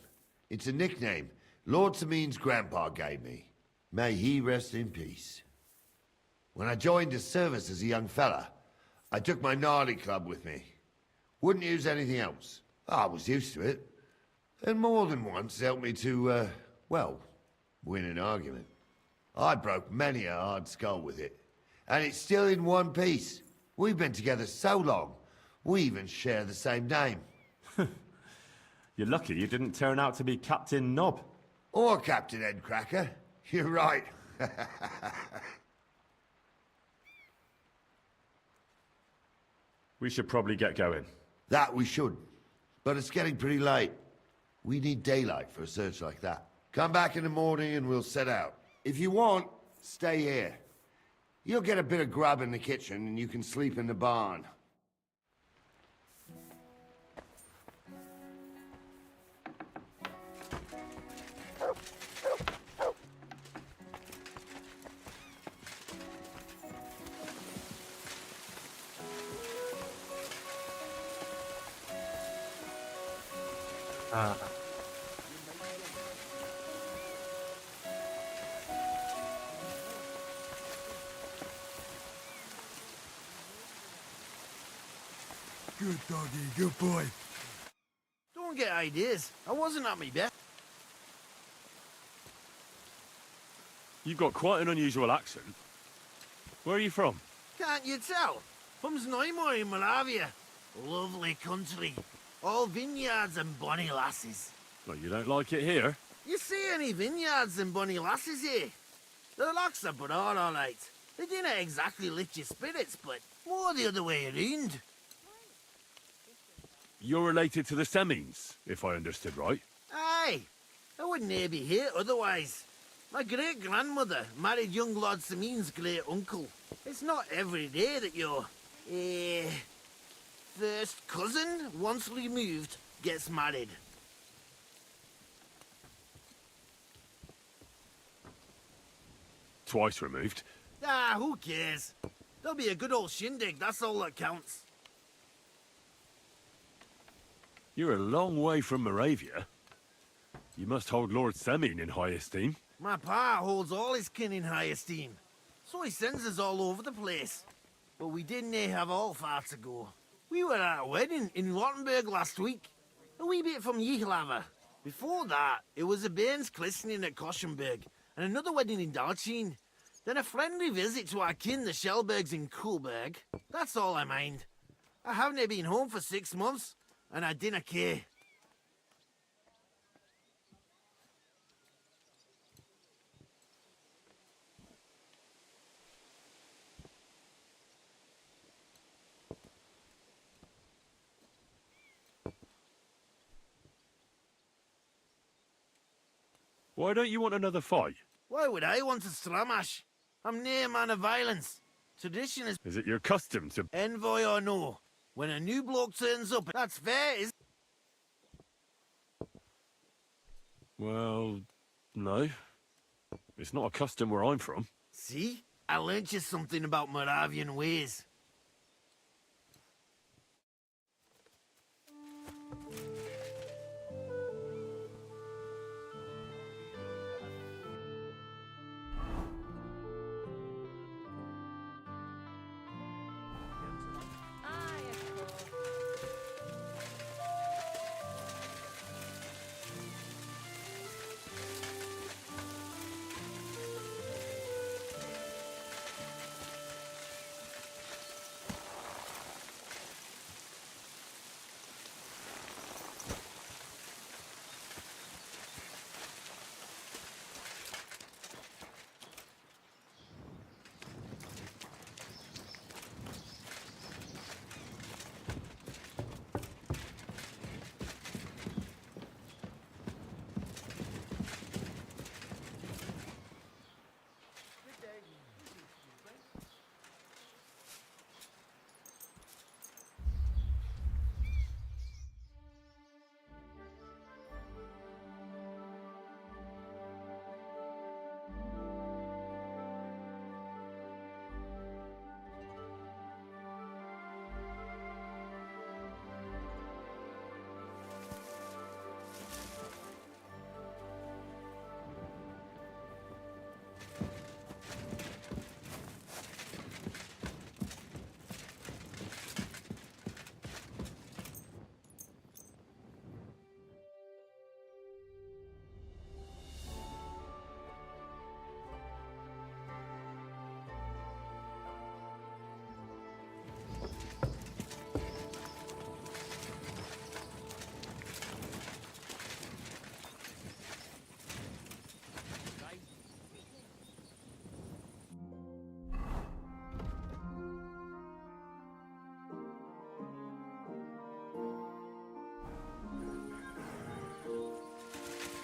it's a nickname Lord Semin's grandpa gave me. May he rest in peace. When I joined his service as a young fella, I took my gnarly club with me. Wouldn't use anything else. I was used to it. And more than once helped me to, well, win an argument. I broke many a hard skull with it. And it's still in one piece. We've been together so long, we even share the same name. You're lucky you didn't turn out to be Captain Knob. Or Captain Headcracker. You're right. We should probably get going. That we should. But it's getting pretty late. We need daylight for a search like that. Come back in the morning and we'll set out. If you want, stay here. You'll get a bit of grub in the kitchen and you can sleep in the barn. Good doggy, good boy. Don't get ideas. I wasn't at my best. You've got quite an unusual accent. Where are you from? Can't you tell? From Znojmo in Moravia. Lovely country. All vineyards and bonny lasses. Well, you don't like it here. You see any vineyards and bonny lasses here? The locks are broad, all right. They didn't exactly lift your spirits, but more the other way around. You're related to the Semins, if I understood right. Aye. I wouldn't dare be here otherwise. My great-grandmother married young Lord Semin's great-uncle. It's not every day that your, first cousin, once removed, gets married. Twice removed. Ah, who cares? There'll be a good old shindig, that's all that counts. You're a long way from Moravia. You must hold Lord Semin in high esteem. My pa holds all his kin in high esteem, so he sends us all over the place. But we didn't have all far to go. We were at a wedding in Rottenburg last week, a wee bit from Yihlava. Before that, it was a bairn's christening at Koschenberg, and another wedding in Dalchin. Then a friendly visit to our kin, the Shellbergs in Kuhlberg. That's all I mind. I haven't been home for 6 months, and I dinna care. Why don't you want another fight? Why would I want to stramash? I'm nae man of violence. Tradition is it your custom to... envoy or no? When a new bloke turns up, that's fair, is... Well, no. It's not a custom where I'm from. See? I learnt you something about Moravian ways.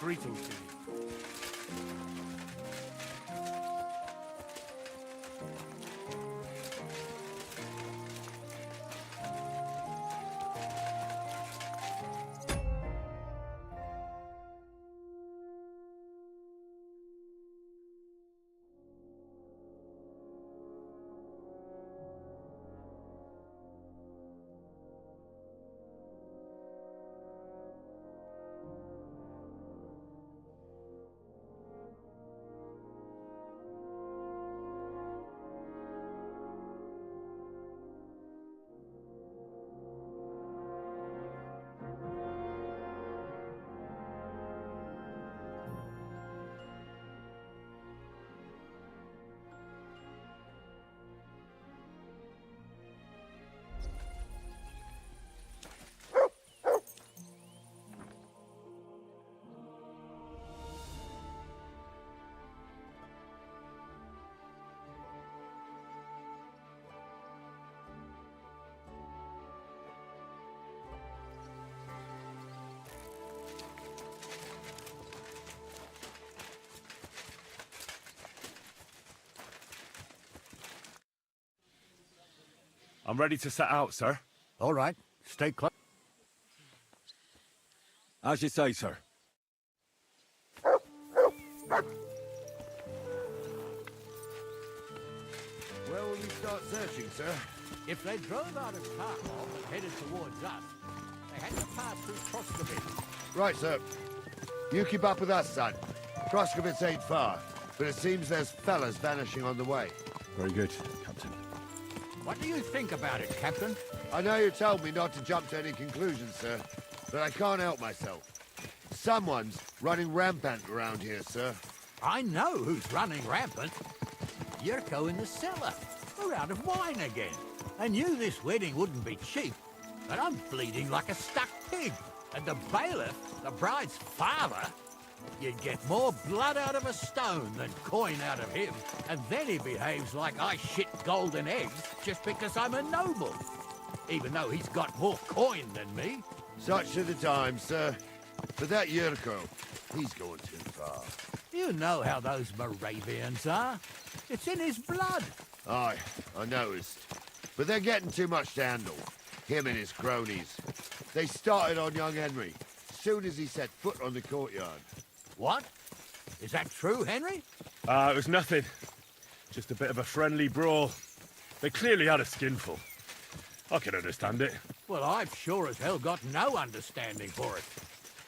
greetings to you. I'm ready to set out, sir. All right. Stay close. As you say, sir. Where will we start searching, sir? If they drove out of Tarkov and headed towards us, they had to pass through Troskovitz. Right, sir. You keep up with us, son. Troskovitz ain't far, but it seems there's fellas vanishing on the way. Very good, Captain. What do you think about it, Captain? I know you told me not to jump to any conclusions, sir, but I can't help myself. Someone's running rampant around here, sir. I know who's running rampant. Yurko in the cellar. We're out of wine again. I knew this wedding wouldn't be cheap, but I'm bleeding like a stuck pig. And the bailiff, the bride's father, you'd get more blood out of a stone than coin out of him. And then he behaves like I shit golden eggs just because I'm a noble. Even though he's got more coin than me. Such are the times, sir. But that Yurko, he's going too far. You know how those Moravians are. It's in his blood. Aye, I noticed. But they're getting too much to handle. Him and his cronies. They started on young Henry, as soon as he set foot on the courtyard. What? Is that true, Henry? It was nothing. Just a bit of a friendly brawl. They clearly had a skinful. I can understand it. Well, I've sure as hell got no understanding for it.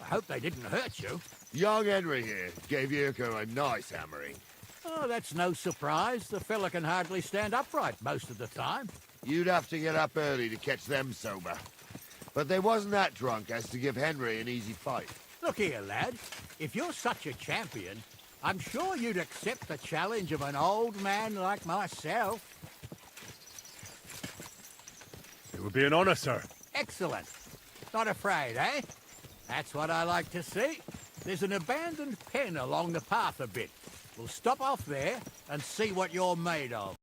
I hope they didn't hurt you. Young Henry here gave Yurko a nice hammering. Oh, that's no surprise. The fella can hardly stand upright most of the time. You'd have to get up early to catch them sober. But they wasn't that drunk as to give Henry an easy fight. Look here, lad. If you're such a champion, I'm sure you'd accept the challenge of an old man like myself. It would be an honor, sir. Excellent. Not afraid, eh? That's what I like to see. There's an abandoned pen along the path a bit. We'll stop off there and see what you're made of.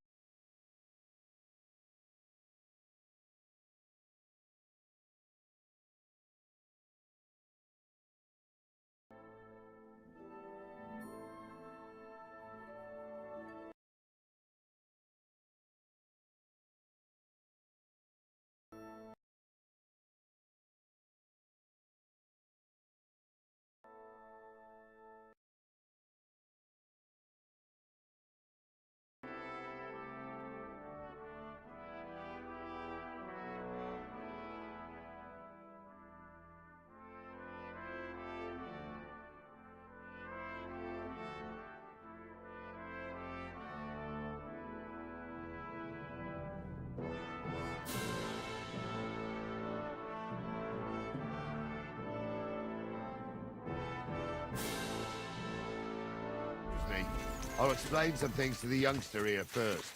I'll explain some things to the youngster here first.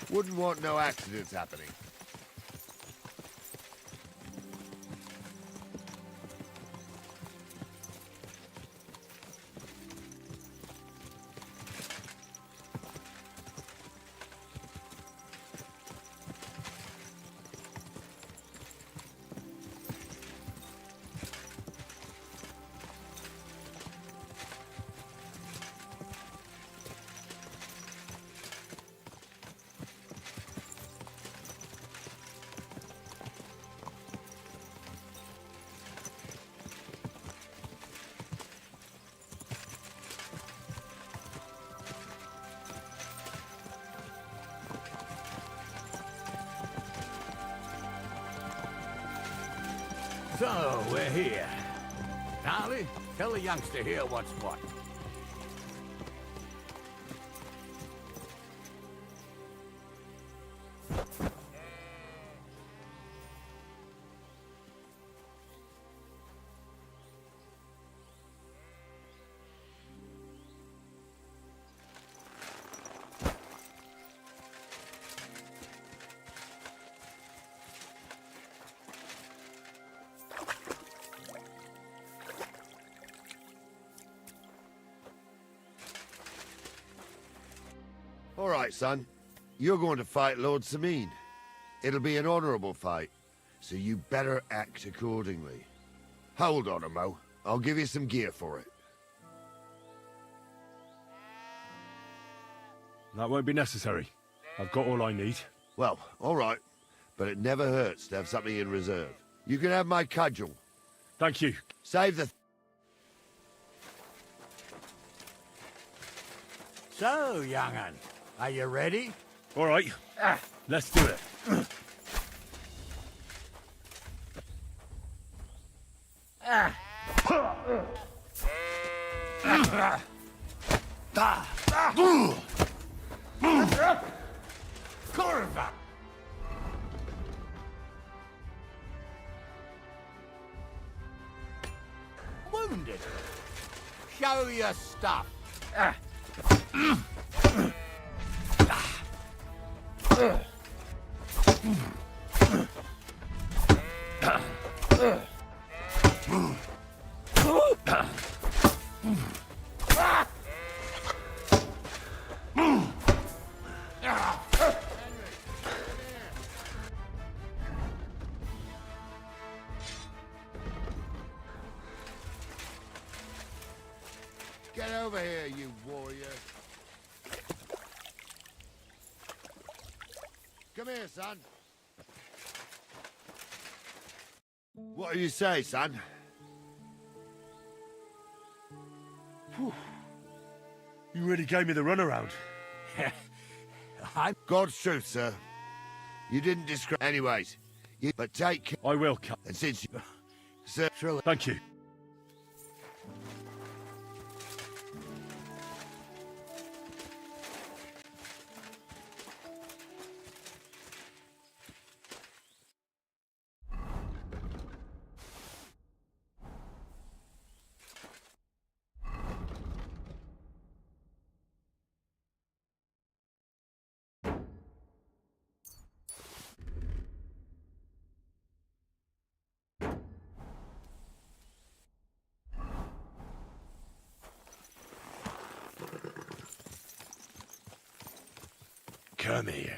Wouldn't want no accidents happening. So, we're here. Charlie, tell the youngster here what's what. All right, son. You're going to fight Lord Sameen. It'll be an honorable fight, so you better act accordingly. Hold on, Mo. I'll give you some gear for it. That won't be necessary. I've got all I need. Well, all right. But it never hurts to have something in reserve. You can have my cudgel. Thank you. Save the... So, young'un, are you ready? All right. Let's do it. Kurva! Wounded. Show your stuff. Get over here, you warrior. Come here, son. What do you say, son? Whew. You really gave me the runaround. God's truth, sir. You didn't describe... Anyways, but take care. I will, Cap. And since you... Sir... Thank you. Come here.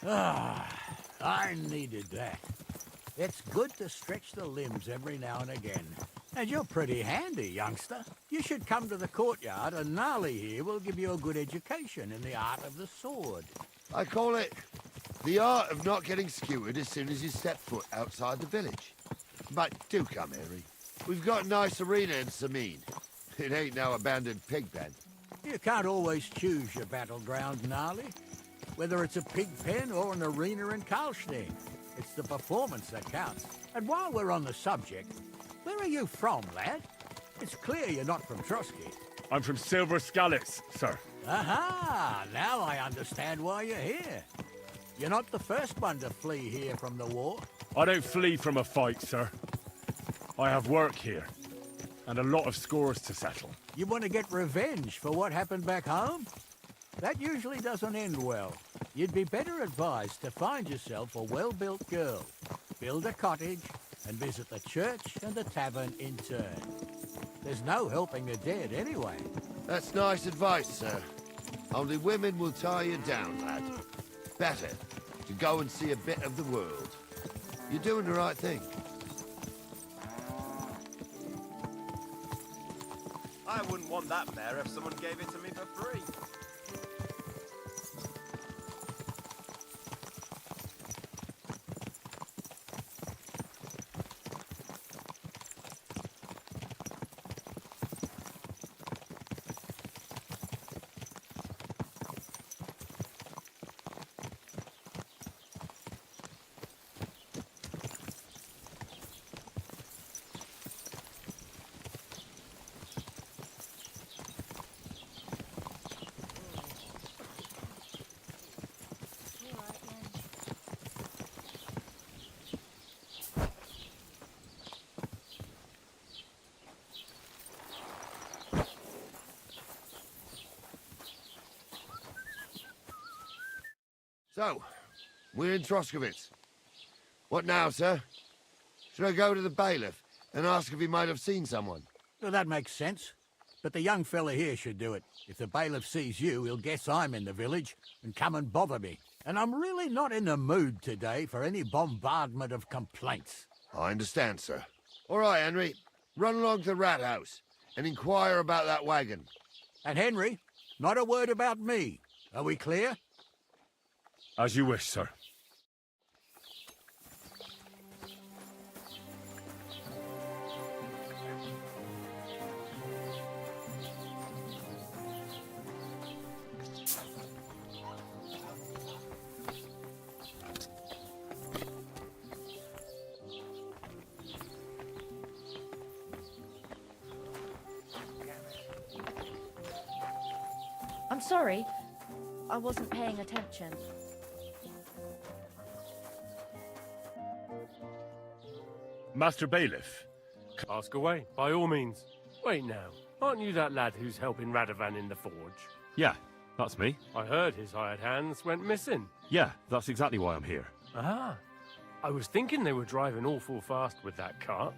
Ah, I needed that. It's good to stretch the limbs every now and again. And you're pretty handy, youngster. You should come to the courtyard, and Gnarly here will give you a good education in the art of the sword. I call it the art of not getting skewered as soon as you step foot outside the village. But do come, Harry. We've got a nice arena in Sameen. It ain't no abandoned pig pen. You can't always choose your battleground, Gnarly. Whether it's a pig pen or an arena in Karlstein, it's the performance that counts. And while we're on the subject, where are you from, lad? It's clear you're not from Trotsky. I'm from Silver Scallops, sir. Aha! Now I understand why you're here. You're not the first one to flee here from the war. I don't flee from a fight, sir. I have work here, and a lot of scores to settle. You want to get revenge for what happened back home? That usually doesn't end well. You'd be better advised to find yourself a well-built girl, build a cottage, and visit the church and the tavern in turn. There's no helping the dead anyway. That's nice advice, sir. Only women will tie you down, lad. Better to go and see a bit of the world. You're doing the right thing. I wouldn't want that mare if someone gave it to me for free. So, we're in Troskowitz. What now, sir? Should I go to the bailiff and ask if he might have seen someone? Well, that makes sense. But the young fella here should do it. If the bailiff sees you, he'll guess I'm in the village and come and bother me. And I'm really not in the mood today for any bombardment of complaints. I understand, sir. All right, Henry. Run along to the rat house and inquire about that wagon. And Henry, not a word about me. Are we clear? As you wish, sir. I'm sorry. I wasn't paying attention. Master Bailiff. Ask away, by all means. Wait now, aren't you that lad who's helping Radovan in the forge? Yeah, that's me. I heard his hired hands went missing. Yeah, that's exactly why I'm here. Ah, I was thinking they were driving awful fast with that cart.